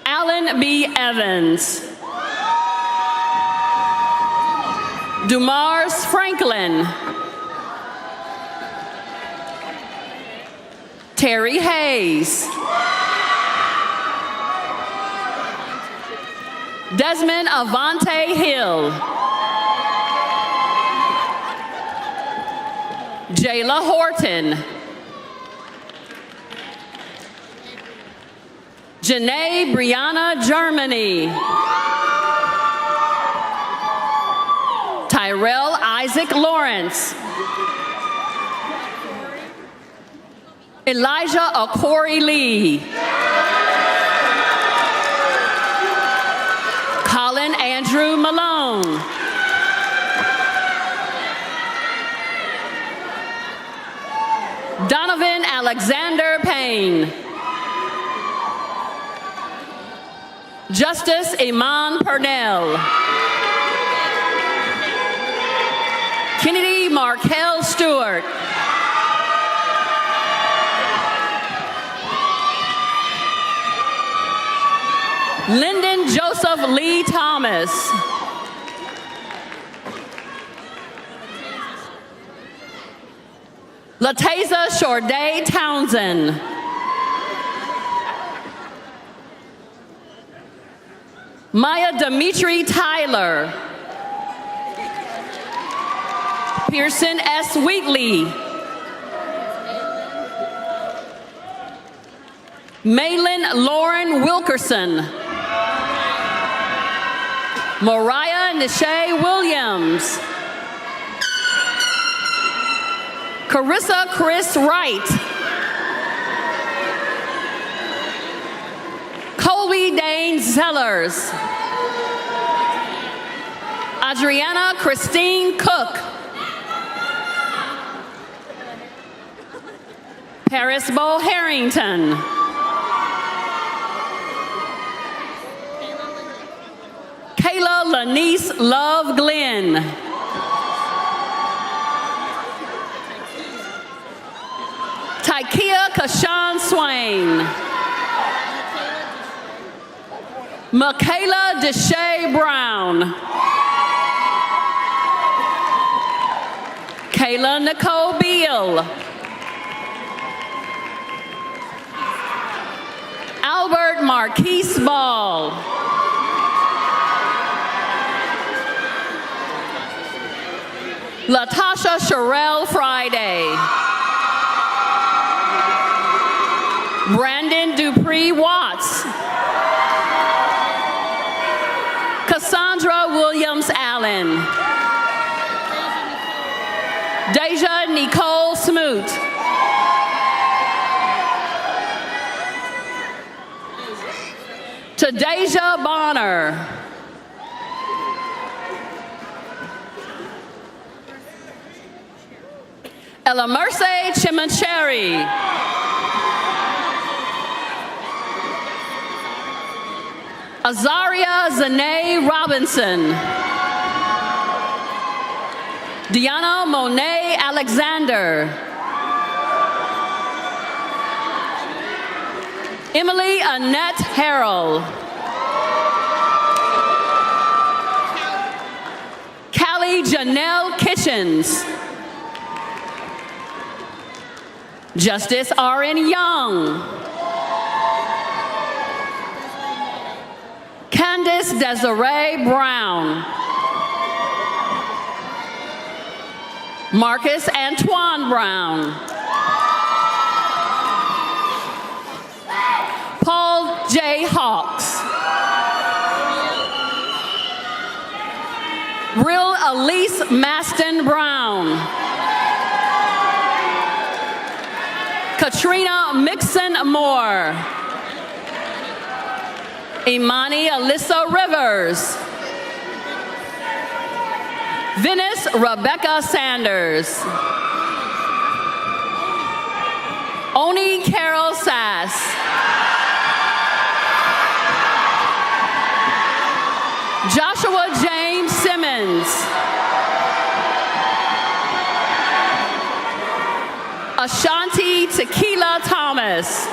Alan B. Evans. Dumars Franklin. Terry Hayes. Desmond Avante Hill. Jayla Horton. Janae Brianna Germany. Tyrell Isaac Lawrence. Elijah Akori Lee. Colin Andrew Malone. Donovan Alexander Payne. Justice Iman Purnell. Kennedy Markel Stewart. Lyndon Joseph Lee Thomas. Lateza Shorday Townsend. Maya Dimitri Tyler. Pearson S. Wheatley. Maylin Lauren Wilkerson. Mariah Nishay Williams. Carissa Chris Wright. Colby Dane Zellers. Adriana Christine Cook. Paris Bo Harrington. Kayla Lanice Love Glenn. Tykia Kashawn Swain. Michaela Deshae Brown. Kayla Nicole Beal. Albert Marquise Ball. Latasha Sherelle Friday. Brandon Dupree Watts. Cassandra Williams Allen. Deja Nicole Smoot. Tadeja Bonner. Ella Merce Chimancheri. Azaria Zanae Robinson. Deanna Monet Alexander. Emily Annette Harrell. Callie Janelle Kitchens. Justice R.N. Young. Candace Desiree Brown. Marcus Antoine Brown. Paul J. Hawks. Real Elise Maston Brown. Katrina Mixon Moore. Imani Alyssa Rivers. Venice Rebecca Sanders. Oni Carol Sass. Joshua James Simmons. Ashanti Tequila Thomas.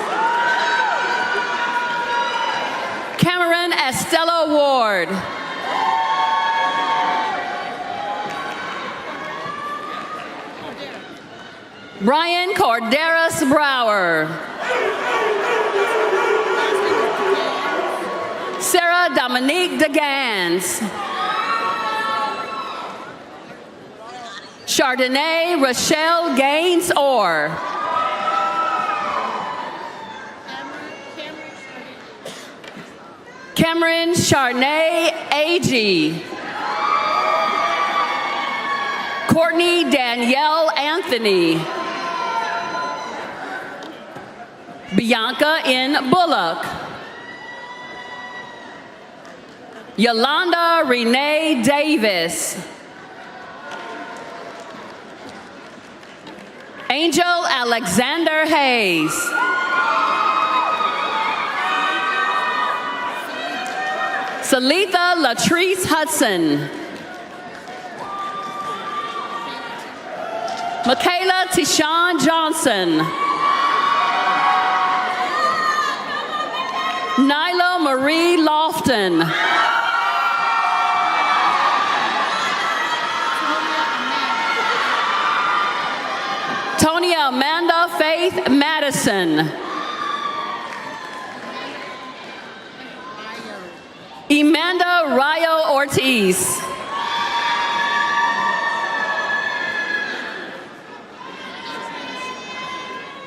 Cameron Estella Ward. Brian Corderas Brower. Sarah Dominique DeGans. Chardonnay Rochelle Gaines Orr. Cameron Charnay Agee. Courtney Danielle Anthony. Bianca N. Bullock. Yolanda Renee Davis. Angel Alexander Hayes. Salitha Latrice Hudson. Michaela Tishawn Johnson. Nyla Marie Lofton. Tonya Amanda Faith Madison. Amanda Rayo Ortiz.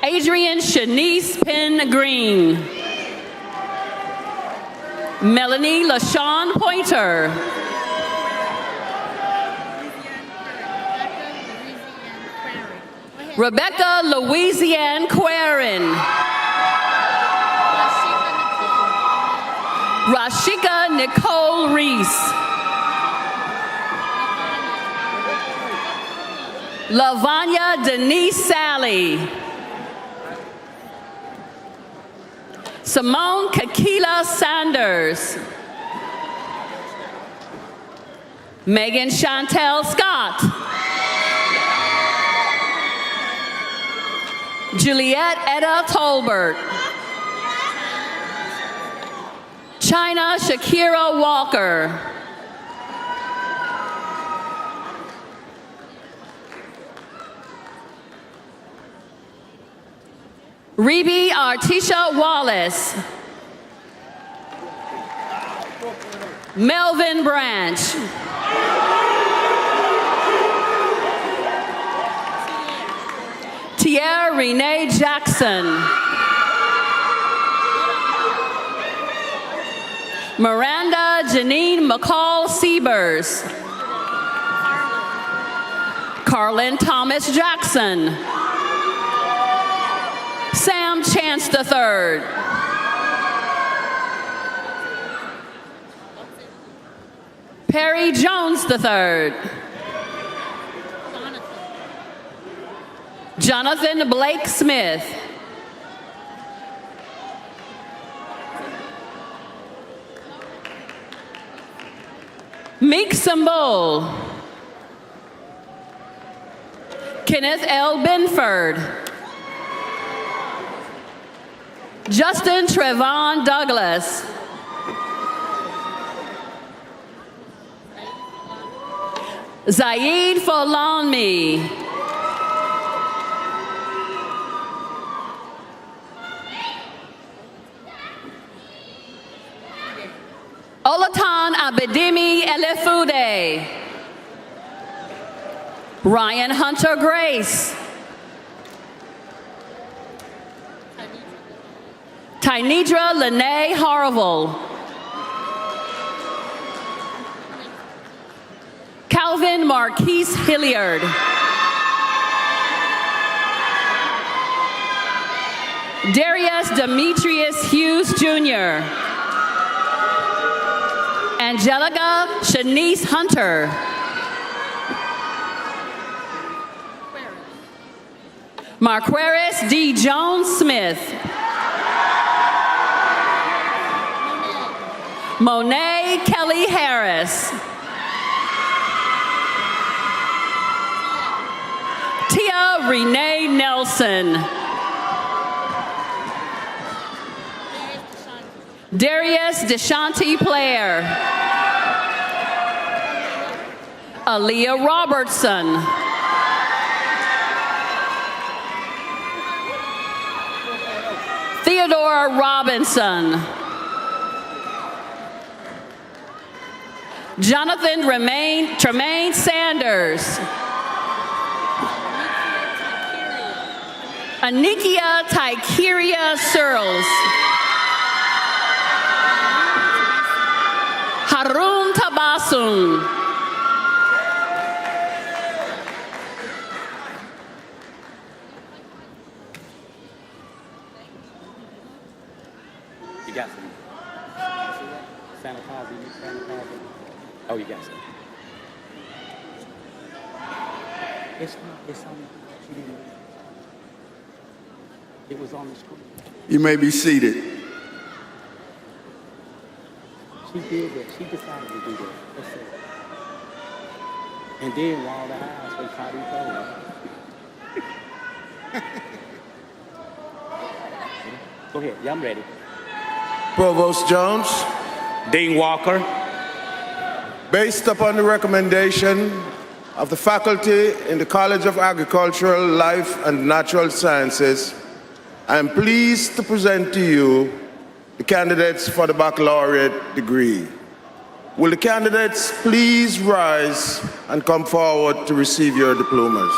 Adrian Shanice Penn Green. Melanie LaShawn Pointer. Rebecca Louisiane Quarin. Rashika Nicole Reese. Lavanya Denise Sally. Simone Kakila Sanders. Megan Chantel Scott. Juliet Etta Tolbert. China Shakira Walker. Rebe Artisha Wallace. Melvin Branch. Tierra Renee Jackson. Miranda Janine McCall Siebers. Carlin Thomas Jackson. Sam Chance III. Perry Jones III. Jonathan Blake Smith. Meek Symbol. Kenneth L. Benford. Justin Trevon Douglas. Zaid Folanmi. Olatan Abedimi Elefude. Ryan Hunter Grace. Tynedra Lene Harville. Calvin Marquise Hilliard. Darius Demetrius Hughes Jr. Angelica Shanice Hunter. Marquaris D. Jones Smith. Monet Kelly Harris. Tia Renee Nelson. Darius Deshanti Player. Aaliyah Robertson. Theodora Robinson. Jonathan Tremaine Sanders. Anikia Tykeria Searles. Harun Tabassum. You got some sanitizer? You need sanitizer? Oh, you got some. It's on. She didn't. It was on the screen. You may be seated. She did that. She decided to do that. That's it. And then while the house, they caught each other. Go ahead. Yeah, I'm ready. Provost Jones, Dean Walker. based upon the recommendation of the faculty in the College of Agricultural, Life and Natural Sciences, I am pleased to present to you the candidates for the baccalaureate degree. Will the candidates please rise and come forward to receive your diplomas?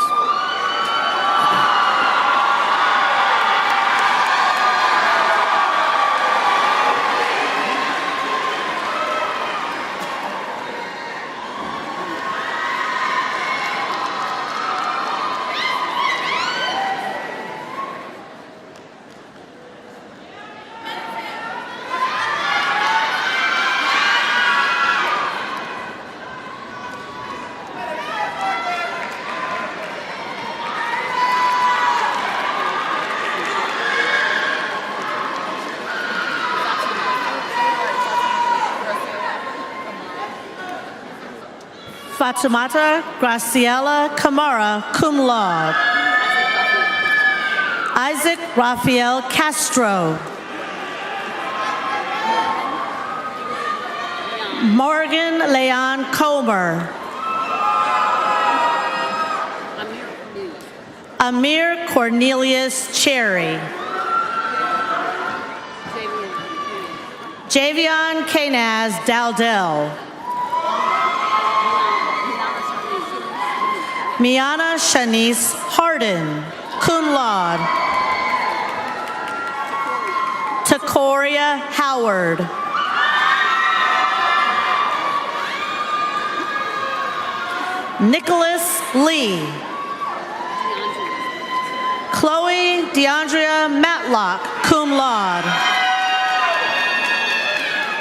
Fatumata Graciela Camara, cum laude. Isaac Rafael Castro. Morgan Leon Comer. Amir Cornelius Cherry. Javion Kanaz Dowdell. Miana Shanice Harden, cum laude. Takoria Howard. Nicholas Lee. Chloe DeAndrea Matlock, cum laude.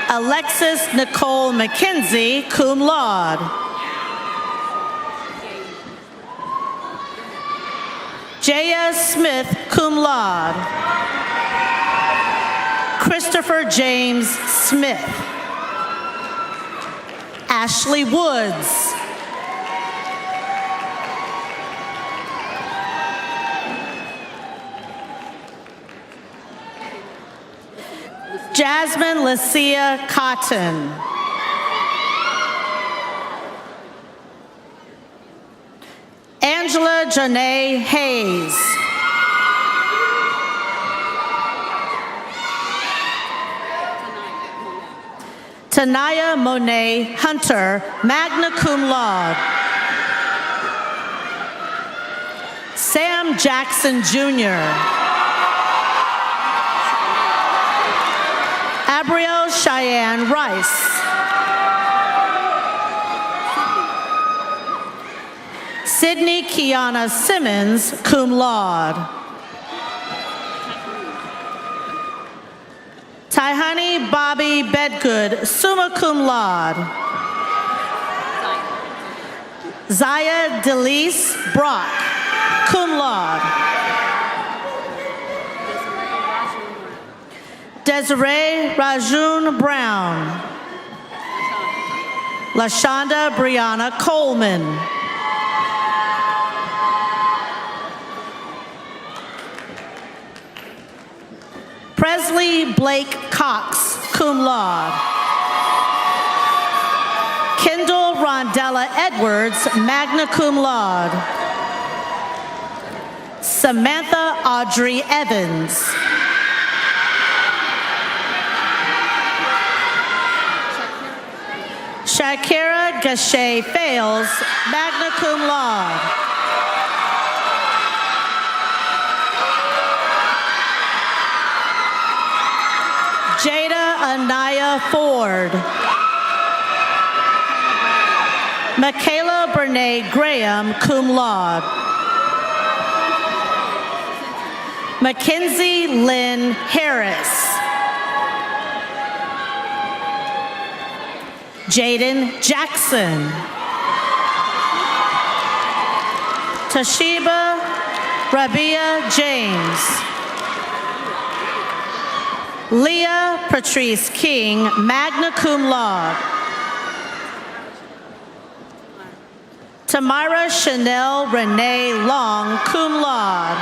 Alexis Nicole McKenzie, cum laude. Jaya Smith, cum laude. Christopher James Smith. Ashley Woods. Jasmine Lucia Cotton. Angela Janae Hayes. Tanaya Monet Hunter, magna cum laude. Sam Jackson Jr. Abriel Cheyenne Rice. Sydney Kiana Simmons, cum laude. Tyhani Bobby Bedgood, summa cum laude. Zaya Delise Brock, cum laude. Desiree Rajun Brown. LaShonda Brianna Coleman. Presley Blake Cox, cum laude. Kendall Rondella Edwards, magna cum laude. Samantha Audrey Evans. Shakira Gashay Fales, magna cum laude. Jada Anaya Ford. Michaela Brene Graham, cum laude. Mackenzie Lynn Harris. Jaden Jackson. Toshiba Rabia James. Leah Patrice King, magna cum laude. Tamara Chanel Renee Long, cum laude.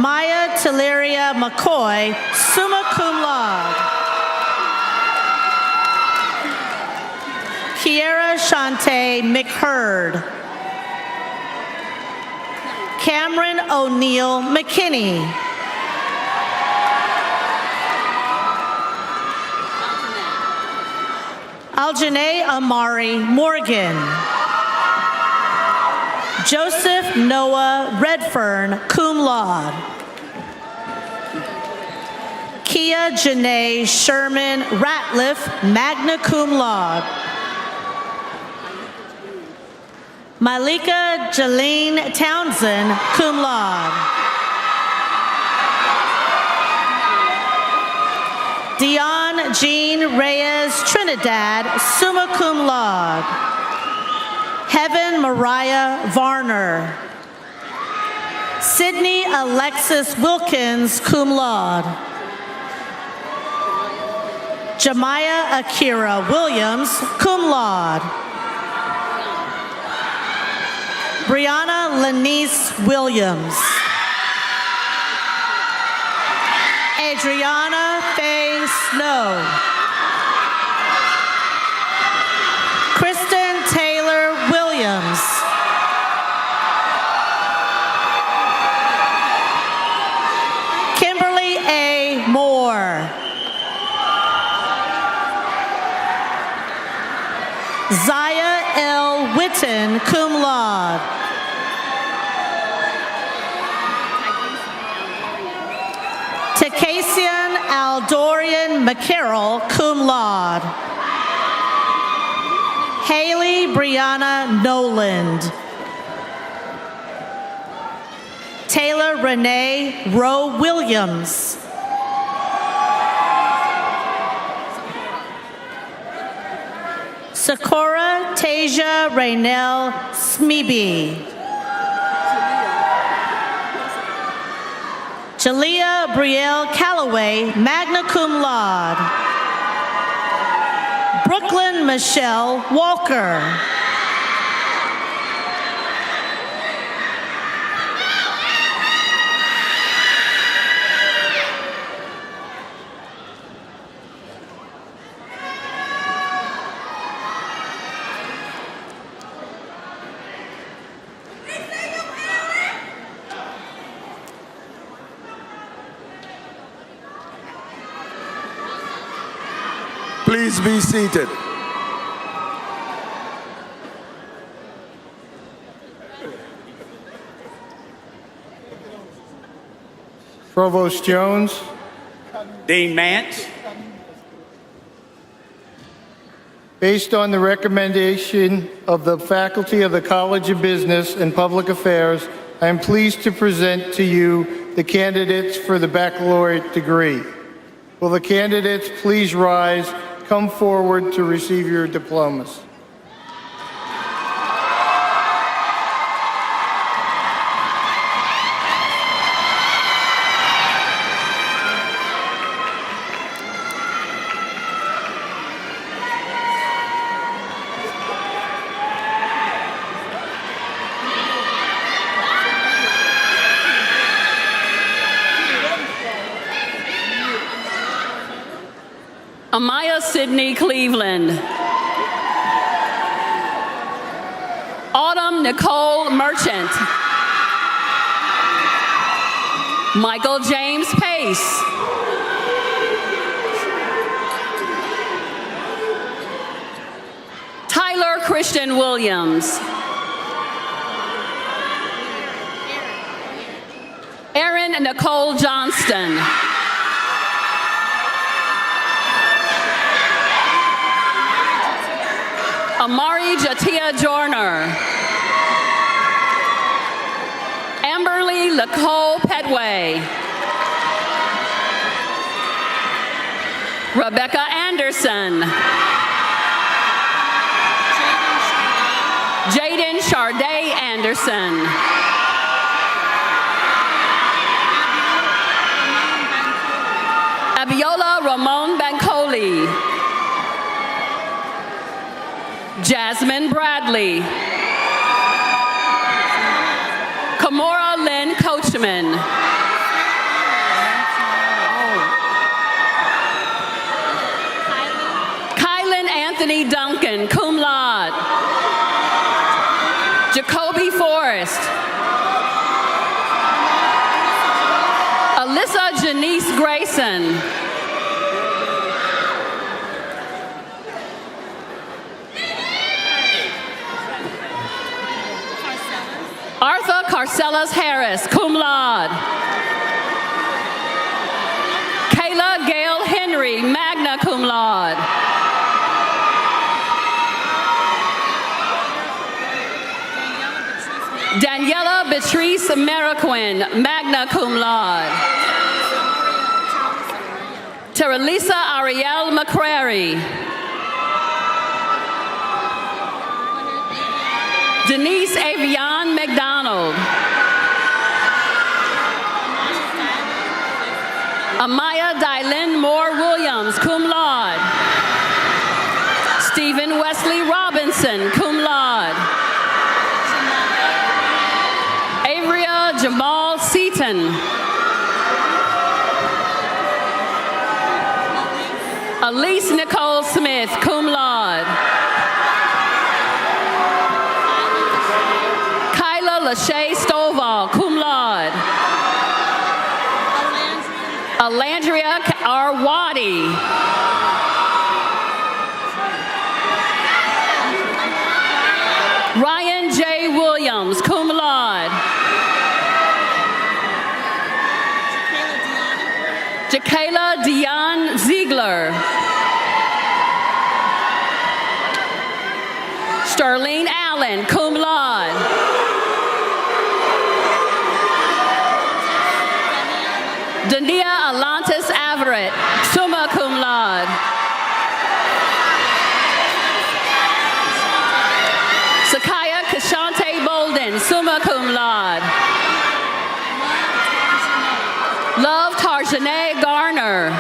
Maya Teleria McCoy, summa cum laude. Kiera Shante McHurd. Cameron O'Neill McKinney. Aljanae Amari Morgan. Joseph Noah Redfern, cum laude. Kia Janae Sherman Ratliff, magna cum laude. Malika Jaleen Townsend, cum laude. Dion Jean Reyes Trinidad, summa cum laude. Heaven Mariah Varner. Sydney Alexis Wilkins, cum laude. Jemiah Akira Williams, cum laude. Brianna Lenice Williams. Adriana Faye Snow. Kristen Taylor Williams. Kimberly A. Moore. Zaya L. Witten, cum laude. Takasian Aldorian McCarroll, cum laude. Haley Brianna Noland. Taylor Renee Rowe Williams. Sakura Tasia Raynell Smeby. Jalea Brielle Calloway, magna cum laude. Brooklyn Michelle Walker. Please be seated. Provost Jones. Dean Mance. Based on the recommendation of the faculty of the College of Business and Public Affairs, I am pleased to present to you the candidates for the baccalaureate degree. Will the candidates please rise, come forward to receive your diplomas. Amaya Sydney Cleveland. Autumn Nicole Merchant. Michael James Pace. Tyler Christian Williams. Erin Nicole Johnston. Amari Jatia Jorner. Amberly Nicole Petway. Rebecca Anderson. Jaden Charday Anderson. Abiola Ramon Bancoli. Jasmine Bradley. Kamora Lynn Coachman. Kylan Anthony Duncan, cum laude. Jacoby Forrest. Alyssa Janice Grayson. Arthur Carcelas Harris, cum laude. Kayla Gail Henry, magna cum laude. Daniela Beatrice Mariquin, magna cum laude. Teralisa Ariel McCrary. Denise Avion McDonald. Amaya Dylin Moore Williams, cum laude. Thompson, cum laude. Averia Jamal Seaton. Elise Nicole Smith, cum laude. Kyla Lachey Stovall, cum laude. Alandria Arwadi. Ryan J. Williams, cum laude. Jakayla Dion Ziegler. Starlene Allen, cum laude. Dania Alantis Everett, summa cum laude. Sakaya Kashante Bolden, summa cum laude. Love Tarjanae Garner.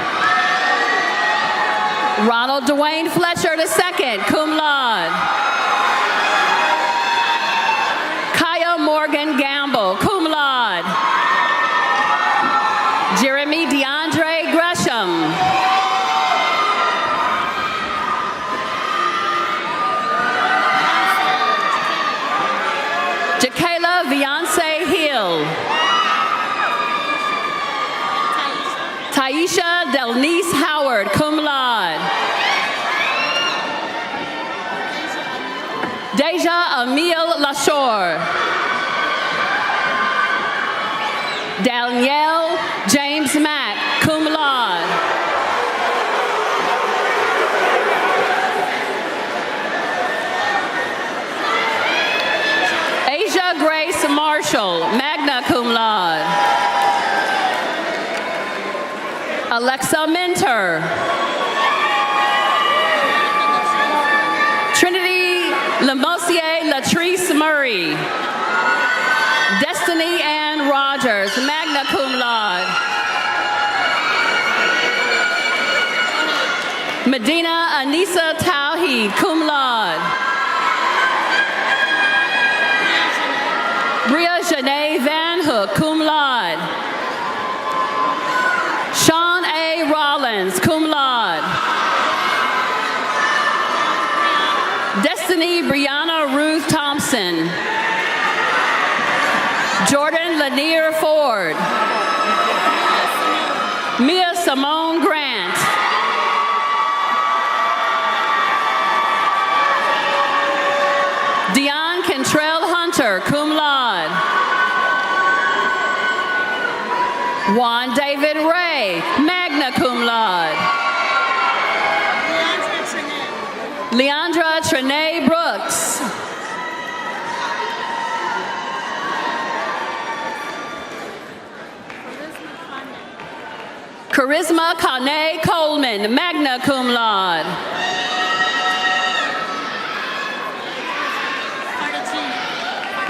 Ronald Dwayne Fletcher II, cum laude. Kaya Morgan Gamble, cum laude. Jeremy DeAndre Gresham. Jakayla Beyonce Hill. Taisha Delnice Howard, cum laude. Deja Emile Lashore. Danielle James Mack, cum laude. Asia Grace Marshall, magna cum laude. Alexa Minter. Trinity Lemosier Latrice Murray. Destiny Ann Rogers, magna cum laude. Medina Anissa Tauheed, cum laude. Bria Janae Van Hook, cum laude. Sean A. Rollins, cum laude. Destiny Brianna Ruth Thompson. Jordan Lanier Ford. Mia Simone Grant. Dion Cantrell Hunter, cum laude. Juan David Ray, magna cum laude. Leandra Trinae Brooks. Charisma Kane Coleman, magna cum laude.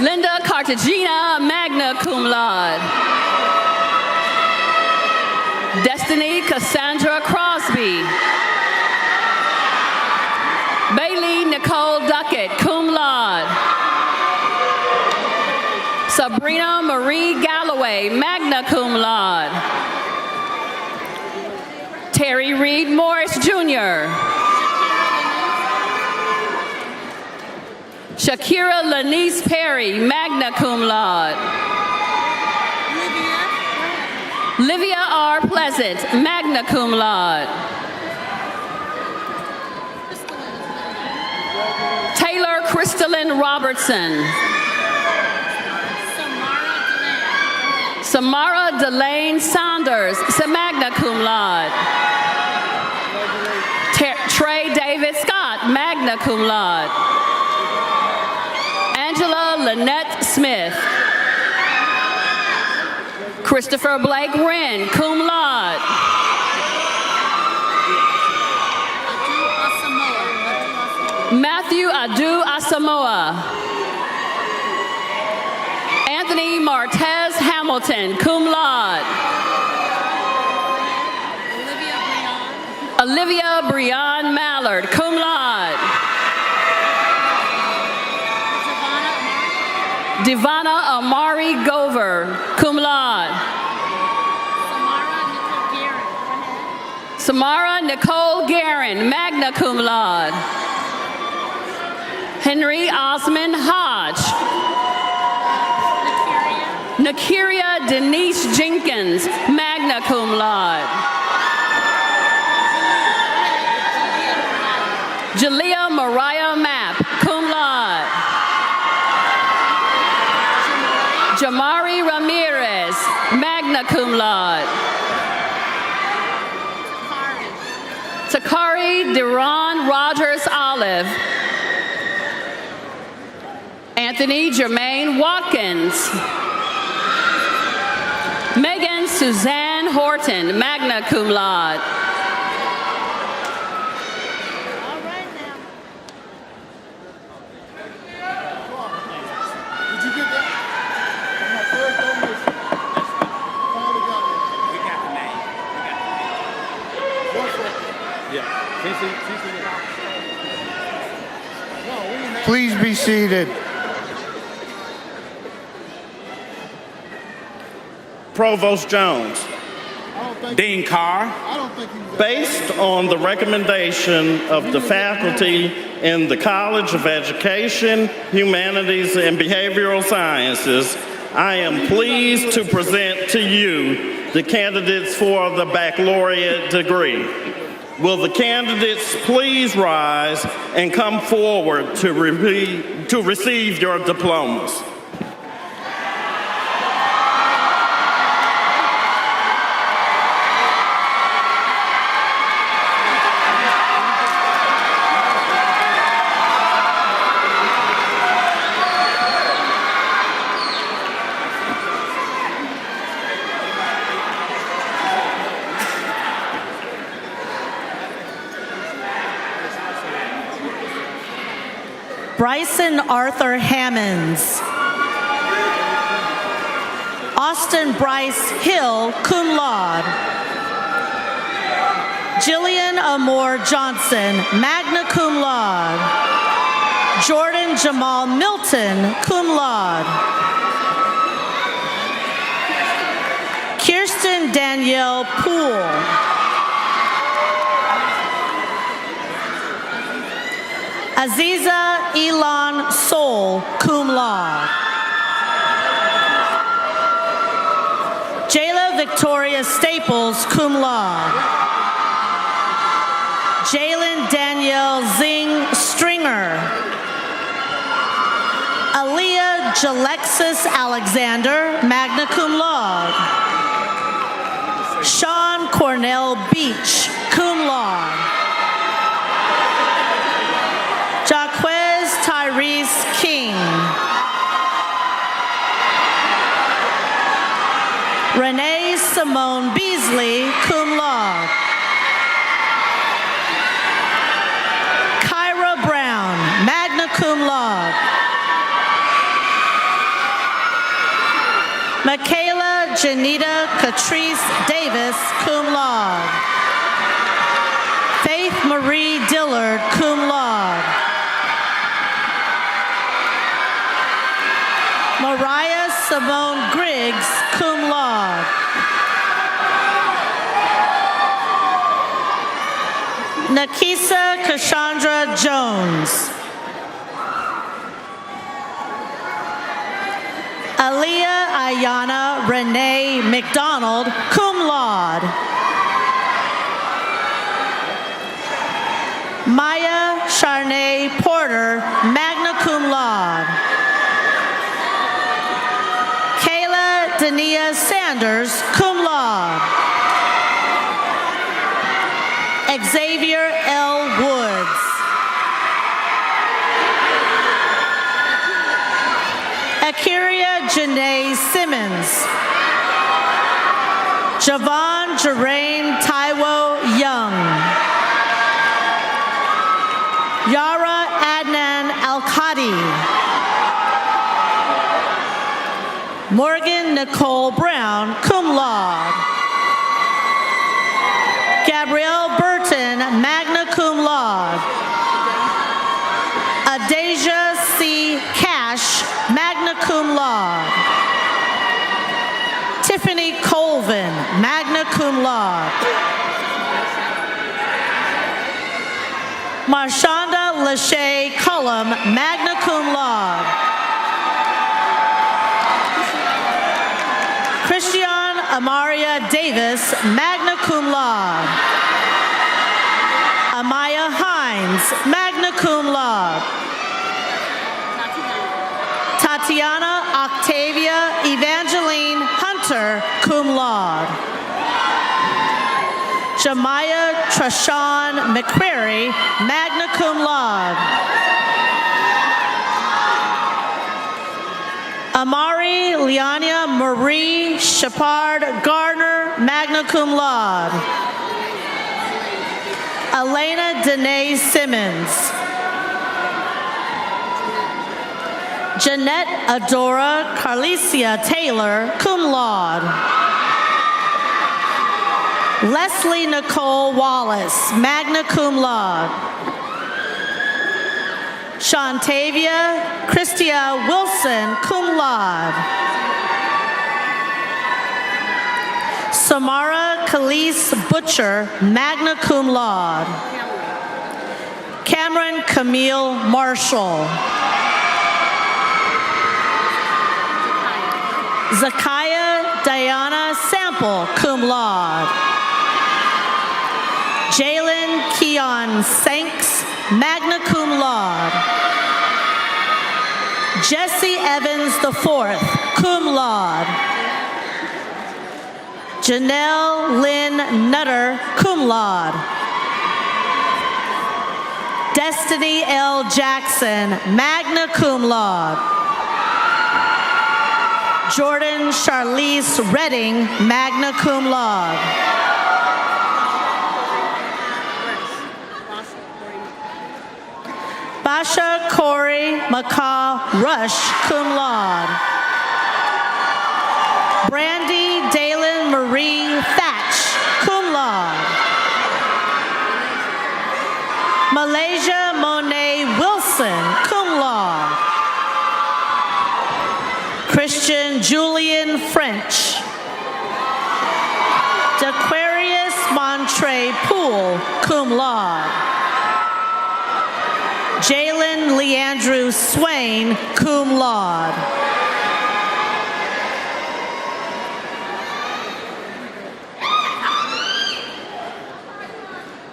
Linda Cartagena, magna cum laude. Destiny Cassandra Crosby. Bailey Nicole Duckett, cum laude. Sabrina Marie Galloway, magna cum laude. Terry Reed Morris Jr. Shakira Lanice Perry, magna cum laude. Livia R. Pleasant, magna cum laude. Taylor Crystalline Robertson. Samara Delane Saunders, magna cum laude. Trey David Scott, magna cum laude. Angela Lynette Smith. Christopher Blake Wren, cum laude. Matthew Adu Asamoah. Anthony Martez Hamilton, cum laude. Olivia Breon Mallard, cum laude. Divana Amari Gover, cum laude. Samara Nicole Guerin, magna cum laude. Henry Osman Hodge. Nakiria Denise Jenkins, magna cum laude. Jalea Mariah Mapp, cum laude. Jamari Ramirez, magna cum laude. Takari Deron Rogers Olive. Anthony Jermaine Watkins. Megan Suzanne Horton, magna cum laude. Please be seated. Provost Jones. Dean Carr. Based on the recommendation of the faculty in the College of Education, Humanities, and Behavioral Sciences, I am pleased to present to you the candidates for the baccalaureate degree. Will the candidates please rise and come forward to receive your diplomas? Bryson Arthur Hammonds. Austin Bryce Hill, cum laude. Jillian Amore Johnson, magna cum laude. Jordan Jamal Milton, cum laude. Kirsten Danielle Poole. Aziza Elon Soul, cum laude. Jayla Victoria Staples, cum laude. Jalen Danielle Zing Stringer. Aaliyah Jalexis Alexander, magna cum laude. Sean Cornell Beach, cum laude. Jaquez Tyrese King. Renee Simone Beasley, cum laude. Kyra Brown, magna cum laude. Michaela Janita Catrice Davis, cum laude. Faith Marie Dillard, cum laude. Mariah Simone Griggs, cum laude. Nakisa Cassandra Jones. Aaliyah Ayana Renee McDonald, cum laude. Maya Charnay Porter, magna cum laude. Kayla Dania Sanders, cum laude. Xavier L. Woods. Akiria Janae Simmons. Javon Jerain Taiwo Young. Yara Adnan Al-Khadi. Morgan Nicole Brown, cum laude. Gabrielle Burton, magna cum laude. Adasia C. Cash, magna cum laude. Tiffany Colvin, magna cum laude. Marshonda Lachey Cullum, magna cum laude. Christian Amaria Davis, magna cum laude. Amaya Hines, magna cum laude. Tatiana Octavia Evangeline Hunter, cum laude. Jemiah Trashawn McQuarrie, magna cum laude. Amari Liania Marie Shepard Gardner, magna cum laude. Elena Danae Simmons. Jeanette Adora Carlicia Taylor, cum laude. Leslie Nicole Wallace, magna cum laude. Shantavia Christia Wilson, cum laude. Samara Khalees Butcher, magna cum laude. Cameron Camille Marshall. Zakiah Diana Sample, cum laude. Jalen Keon Sanks, magna cum laude. Jesse Evans IV, cum laude. Janelle Lynn Nutter, cum laude. Destiny L. Jackson, magna cum laude. Jordan Charlize Redding, magna cum laude. Basha Corey McCaw Rush, cum laude. Brandy Dalen Marie Thatch, cum laude. Malaysia Monet Wilson, cum laude. Christian Julian French. Daquarius Montre Poole, cum laude. Jalen Leandrew Swain, cum laude.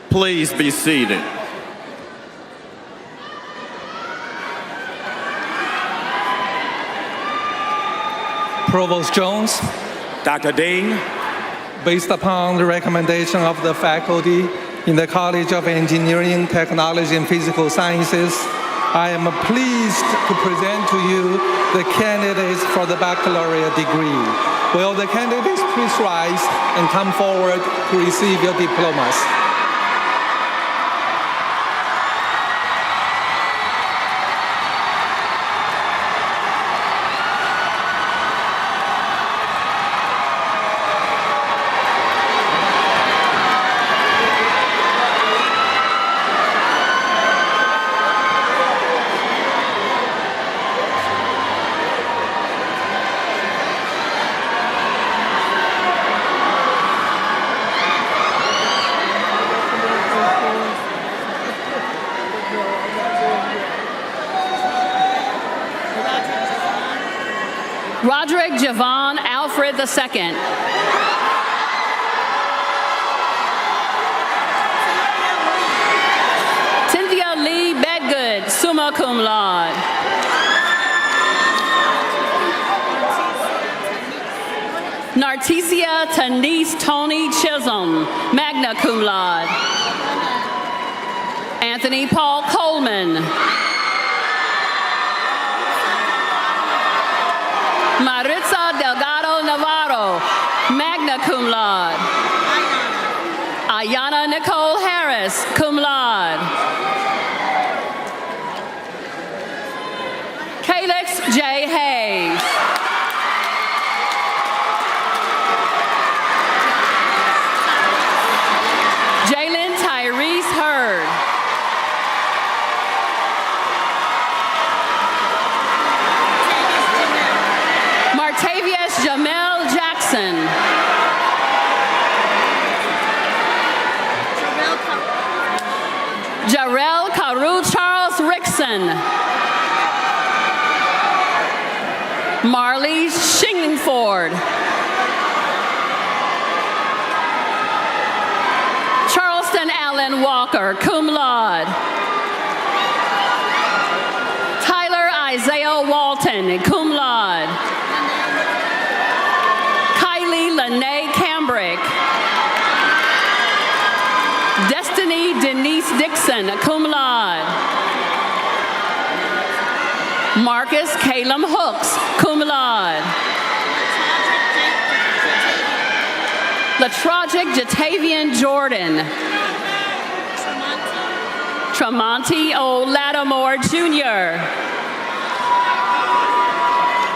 Please be seated. Provost Jones, Dr. Dean, based upon the recommendation of the faculty in the College of Engineering, Technology, and Physical Sciences, I am pleased to present to you the candidates for the baccalaureate degree. Will the candidates please rise and come forward to receive your diplomas? Roderick Javon Alfred II. Cynthia Lee Bedgood, summa cum laude. Nartesia Tanise Tony Chisholm, magna cum laude. Anthony Paul Coleman. Maritza Delgado Navarro, magna cum laude. Ayana Nicole Harris, cum laude. Calix J. Hayes. Jalen Tyrese Hurd. Martavius Jamel Jackson. Daru Charles Rickson. Marley Shingford. Charleston Allen Walker, cum laude. Tyler Isaiah Walton, cum laude. Kylie Lene Cambrick. Destiny Denise Dixon, cum laude. Marcus Calum Hooks, cum laude. Latrogic Jatavian Jordan. Tremonti O. Lattimore Jr.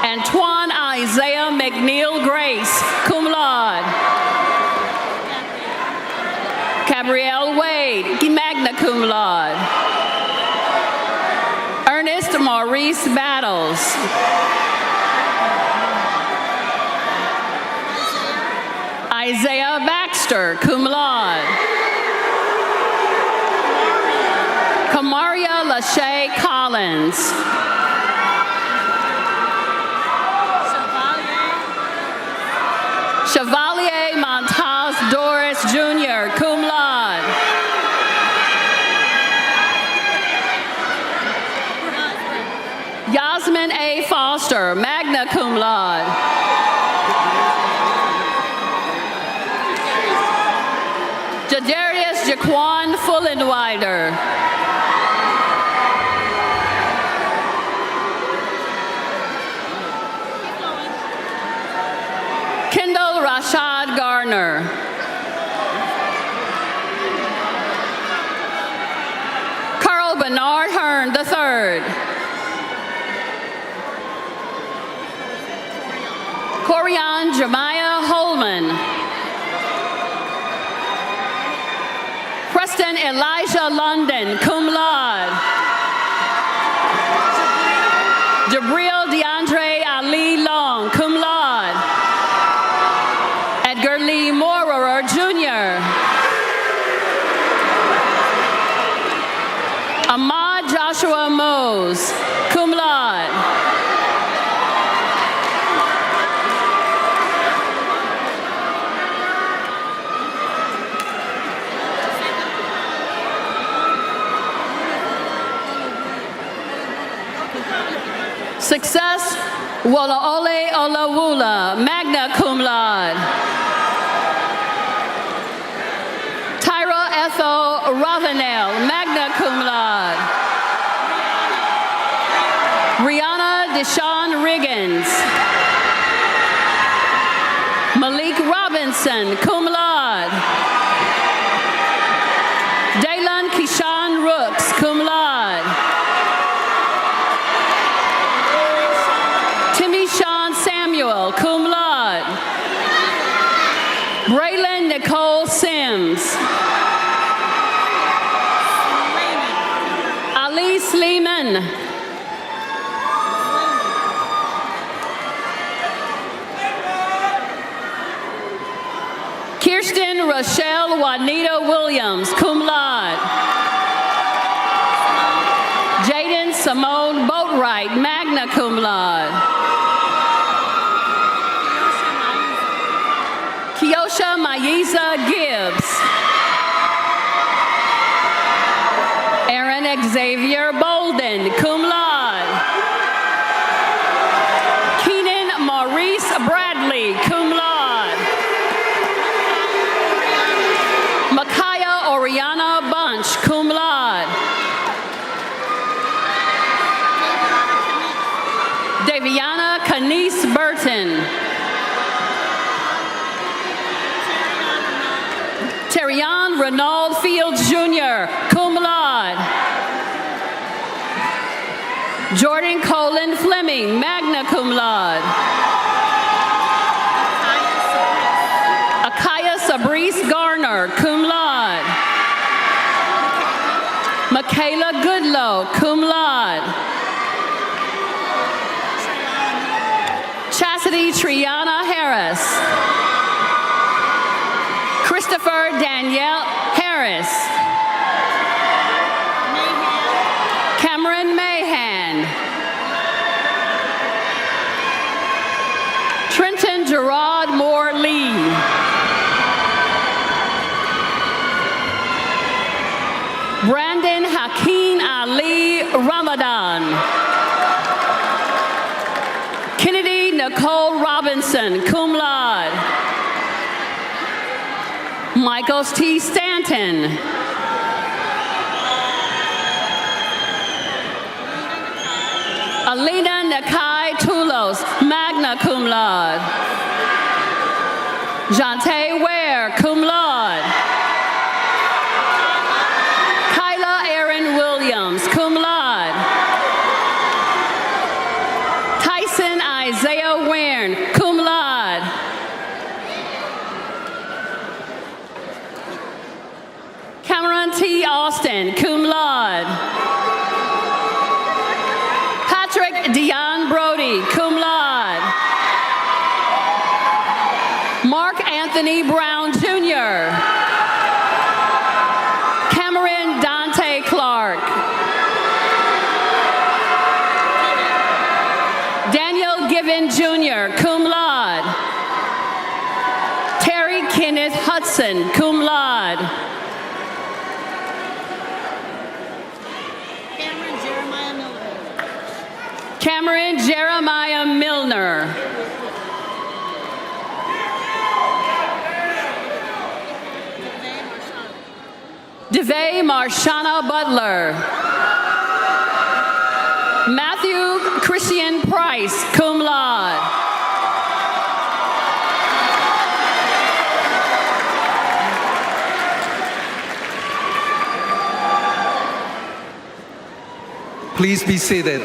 Antoine Isaiah McNeil Grace, cum laude. Gabrielle Wade, magna cum laude. Ernest Maurice Battles. Isaiah Baxter, cum laude. Kamaria Lachey Collins. Chevalier Montaz Doris Jr., cum laude. Yasmin A. Foster, magna cum laude. Jadarius Jaquan Fullenwider. Kendall Rashad Garner. Carl Bernard Hearn III. Corian Jemiah Holman. Preston Elijah London, cum laude. Jabril DeAndre Ali Long, cum laude. Edgar Lee Maurer Jr. Ahmad Joshua Mose, cum laude. Success Wolaole Olawula, magna cum laude. Tyra Ethel Ravenel, magna cum laude. Rihanna Deshawn Riggins. Malik Robinson, cum laude. Daylon Keyshawn Rooks, cum laude. Timmy Sean Samuel, cum laude. Braylon Nicole Sims. Ali Sleeman. Kirsten Rochelle Juanita Williams, cum laude. Jaden Simone Boatwright, magna cum laude. Kiosha Mayisa Gibbs. Aaron Xavier Bolden, cum laude. Keenan Maurice Bradley, cum laude. Micaiah Oriana Bunch, cum laude. Daviana Kanice Burton. Terrion Renald Fields Jr., cum laude. Jordan Colin Fleming, magna cum laude. Akaya Sabrice Garner, cum laude. Michaela Goodlow, cum laude. Chastity Triana Harris. Christopher Danielle Harris. Trenton Gerard Moore Lee. Brandon Hakeem Ali Ramadan. Kennedy Nicole Robinson, cum laude. Michael T. Stanton. Alina Nakai Tulos, magna cum laude. Jante Ware, cum laude. Kyla Aaron Williams, cum laude. Tyson Isaiah Wern, cum laude. Cameron T. Austin, cum laude. Patrick Dion Brody, cum laude. Mark Anthony Brown Jr. Cameron Dante Clark. Daniel Given Jr., cum laude. Terry Kenneth Hudson, cum laude. Cameron Jeremiah Milner. DeVay Marshana Butler. Matthew Christian Price, cum laude. Please be seated.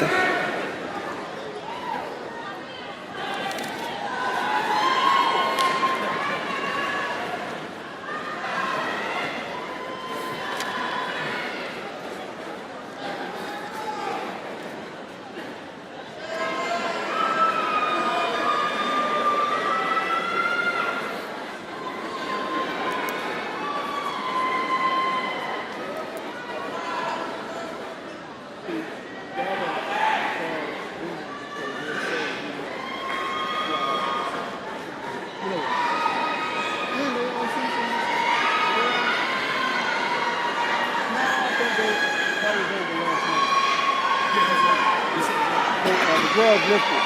Lifted.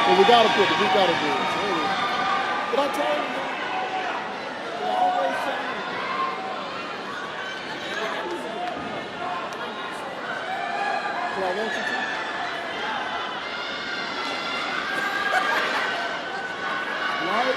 But we gotta do it. Did I tell you? I always say. Do I want you to? Right?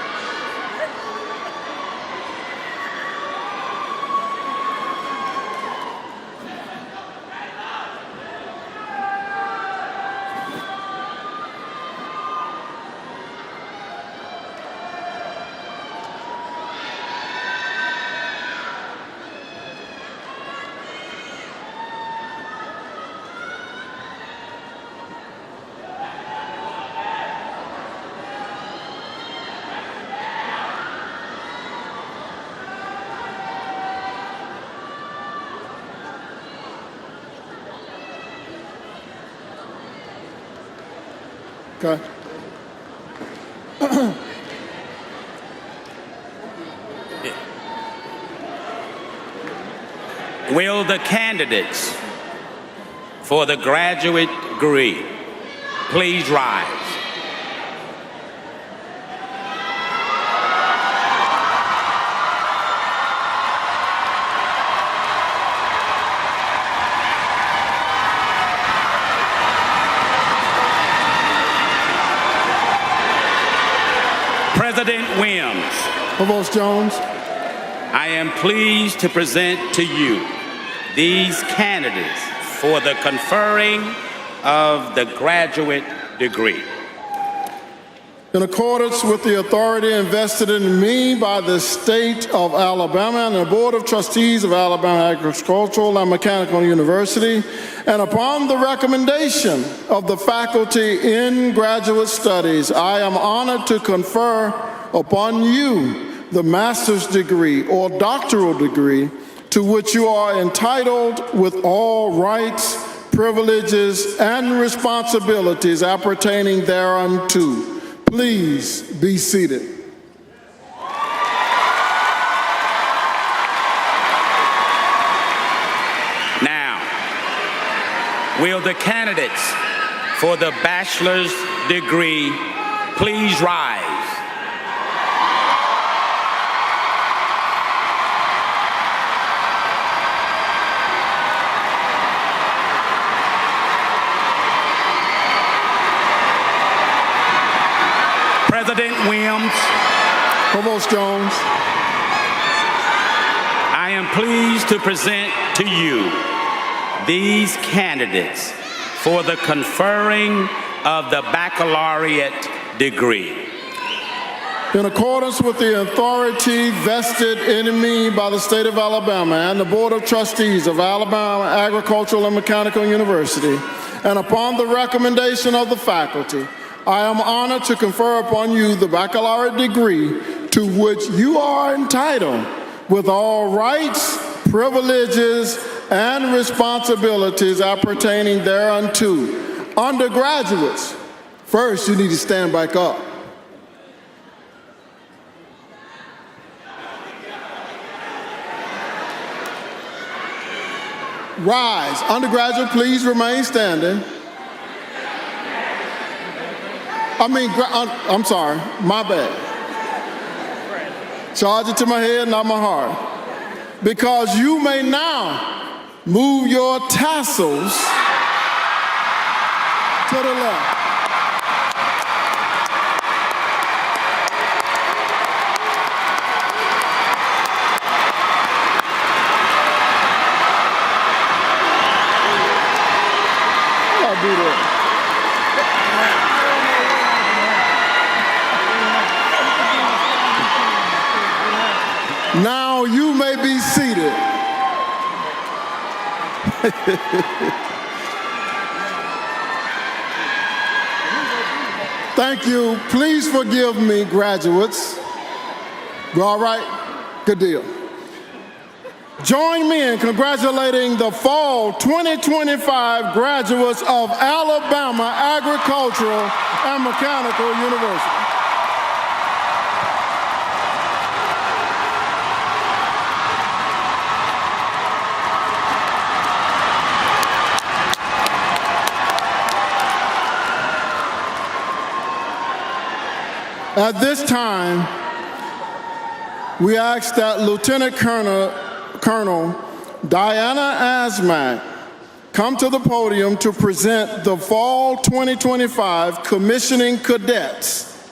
Okay. Will the candidates for the graduate degree please rise? President Williams. Provost Jones. I am pleased to present to you these candidates for the conferring of the graduate degree. In accordance with the authority invested in me by the state of Alabama and the Board of Trustees of Alabama Agricultural and Mechanical University, and upon the recommendation of the faculty in graduate studies, I am honored to confer upon you the master's degree or doctoral degree to which you are entitled with all rights, privileges, and responsibilities appertaining thereunto. Please be seated. Now, will the candidates for the bachelor's degree please rise? President Williams, Provost Jones, I am pleased to present to you these candidates for the conferring of the baccalaureate degree. in accordance with the authority vested in me by the state of Alabama and the Board of Trustees of Alabama Agricultural and Mechanical University, and upon the recommendation of the faculty, I am honored to confer upon you the baccalaureate degree to which you are entitled with all rights, privileges, and responsibilities appertaining thereunto. Undergraduates, first you need to stand back up. Rise. Undergraduate, please remain standing. I'm sorry, my bad. Charge it to my head, not my heart. Because you may now move your tassels to the left. I'll do that. Now you may be seated. Thank you. Please forgive me, graduates. You all right? Good deal. Join me in congratulating the fall 2025 graduates of Alabama Agricultural and Mechanical University. At this time, we ask that Lieutenant Colonel Diana Asmack come to the podium to present the Fall 2025 Commissioning Cadets.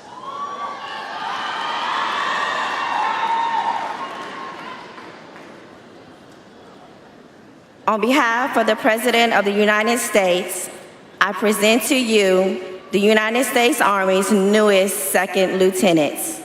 On behalf of the President of the United States, I present to you the United States Army's newest second lieutenants.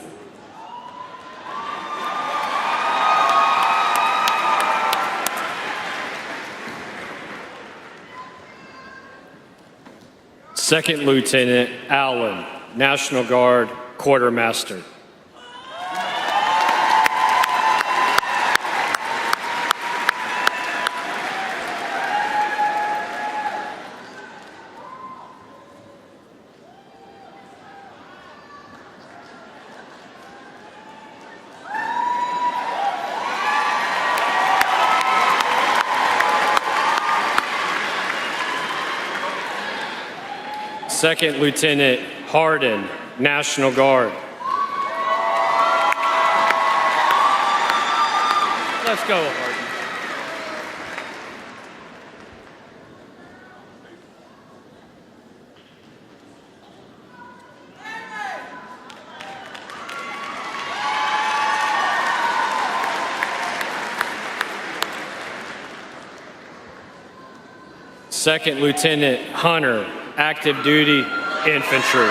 Second Lieutenant Allen, National Guard Quartermaster. Second Lieutenant Hardin, National Guard. Let's go, Hardin. Second Lieutenant Hunter, Active Duty Infantry.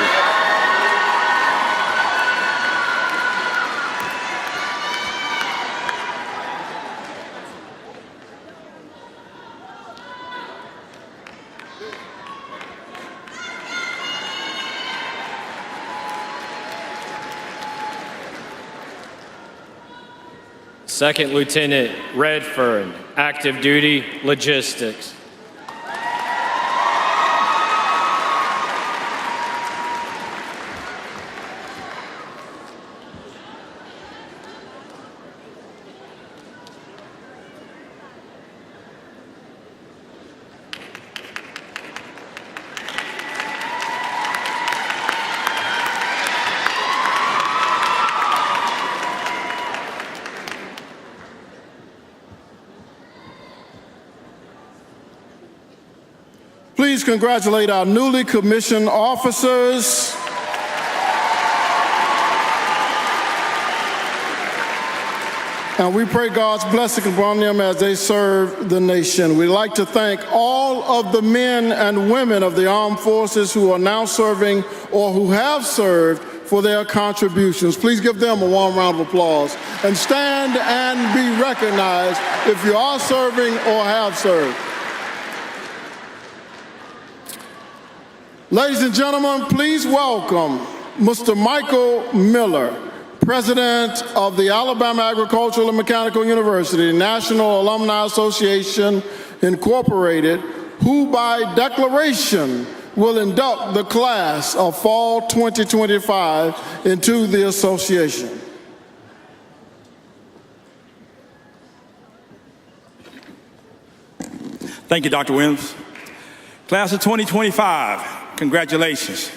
Second Lieutenant Redfern, Active Duty Logistics. please congratulate our newly commissioned officers. And we pray God's blessing upon them as they serve the nation. We'd like to thank all of the men and women of the armed forces who are now serving or who have served for their contributions. Please give them a warm round of applause and stand and be recognized if you are serving or have served. Ladies and gentlemen, please welcome Mr. Michael Miller, President of the Alabama Agricultural and Mechanical University, National Alumni Association, Incorporated, who by declaration will induct the class of fall 2025 into the association. Thank you, Dr. Williams. Class of 2025, congratulations.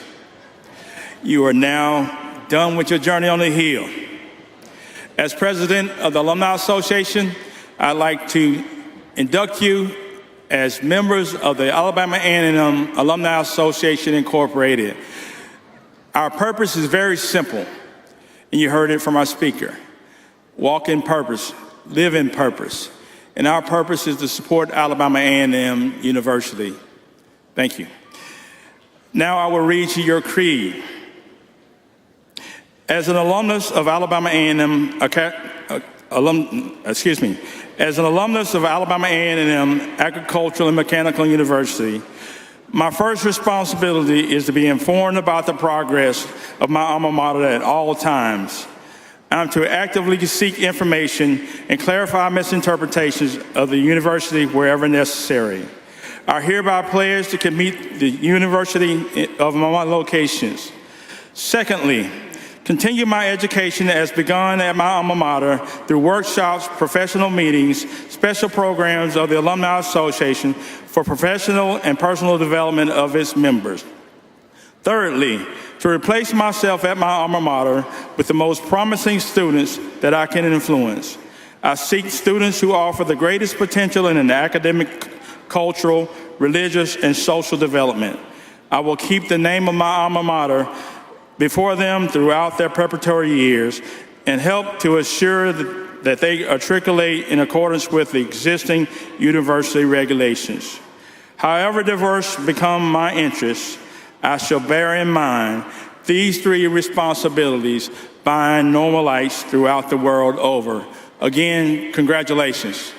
You are now done with your journey on the Hill. As president of the Alumni Association, I'd like to induct you as members of the Alabama A&M Alumni Association Incorporated. Our purpose is very simple, and you heard it from our speaker. Walk in purpose, live in purpose, and our purpose is to support Alabama A&M University. Thank you. Now I will read you your creed. As an alumnus of Alabama A&M, as an alumnus of Alabama A&M Agricultural and Mechanical University, my first responsibility is to be informed about the progress of my alma mater at all times. I'm to actively seek information and clarify misinterpretations of the university wherever necessary. I hereby pledge to commit the university of my locations. Secondly, continue my education as begun at my alma mater through workshops, professional meetings, special programs of the Alumni Association for professional and personal development of its members. Thirdly, to replace myself at my alma mater with the most promising students that I can influence. I seek students who offer the greatest potential in an academic, cultural, religious, and social development. I will keep the name of my alma mater before them throughout their preparatory years and help to assure that they articulate in accordance with the existing university regulations. However diverse become my interests, I shall bear in mind these three responsibilities bind Normalites throughout the world over. Again, congratulations.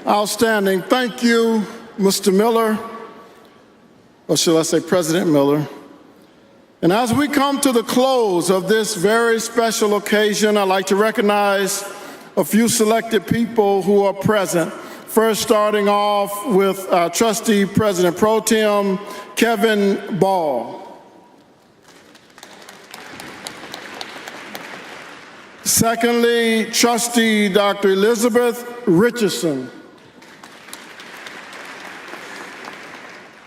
Outstanding. Thank you, Mr. Miller, or shall I say President Miller. And as we come to the close of this very special occasion, I'd like to recognize a few selected people who are present. First, starting off with Trustee President Pro Tem Kevin Ball. Secondly, Trustee Dr. Elizabeth Richardson.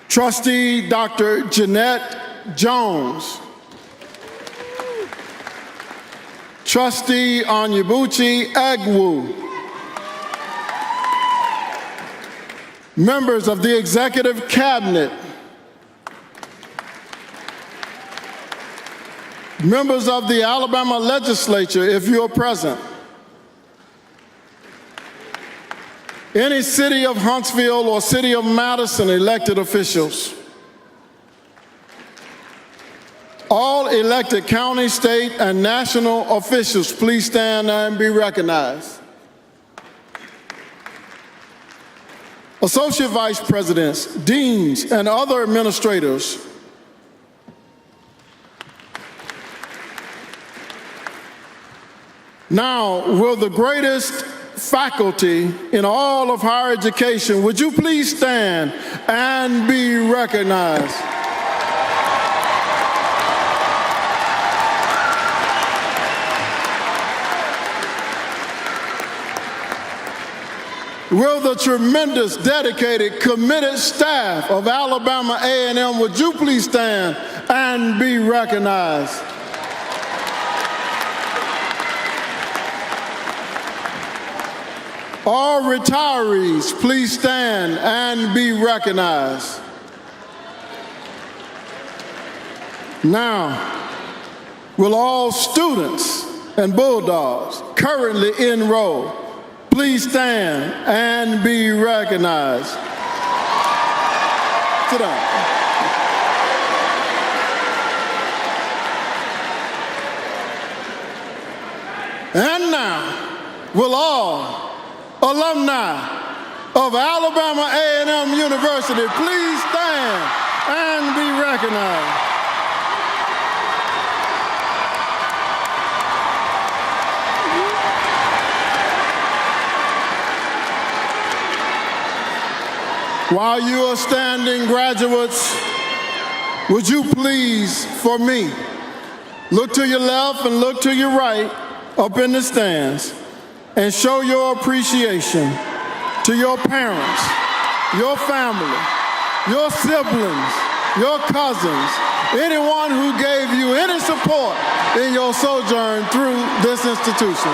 Trustee Dr. Jeanette Jones. Trustee Onyebuchi Egwu. Members of the Executive Cabinet. Members of the Alabama Legislature, if you are present. Any City of Huntsville or City of Madison elected officials. All elected county, state, and national officials, please stand and be recognized. Associate Vice Presidents, Deans, and other administrators. Now, will the greatest faculty in all of higher education, would you please stand and be recognized? Will the tremendous, dedicated, committed staff of Alabama A&M, would you please stand and be recognized? All retirees, please stand and be recognized. Now, will all students and Bulldogs currently enrolled please stand and be recognized? Sit down. And now, will all alumni of Alabama A&M University please stand and be recognized? While you are standing, graduates, would you please, for me, look to your left and look to your right up in the stands and show your appreciation to your parents, your family, your siblings, your cousins, anyone who gave you any support in your sojourn through this institution.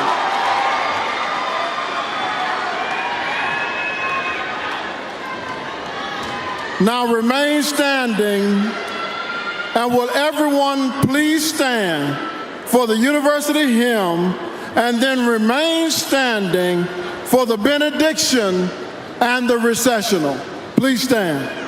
Now remain standing, and will everyone please stand for the university hymn, and then remain standing for the benediction and the processional. Please stand.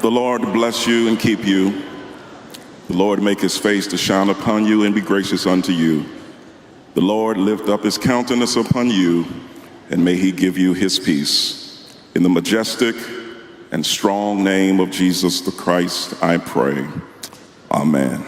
The Lord bless you and keep you. The Lord make his face to shine upon you and be gracious unto you. The Lord lift up his countenance upon you, and may he give you his peace. In the majestic and strong name of Jesus the Christ, I pray. Amen.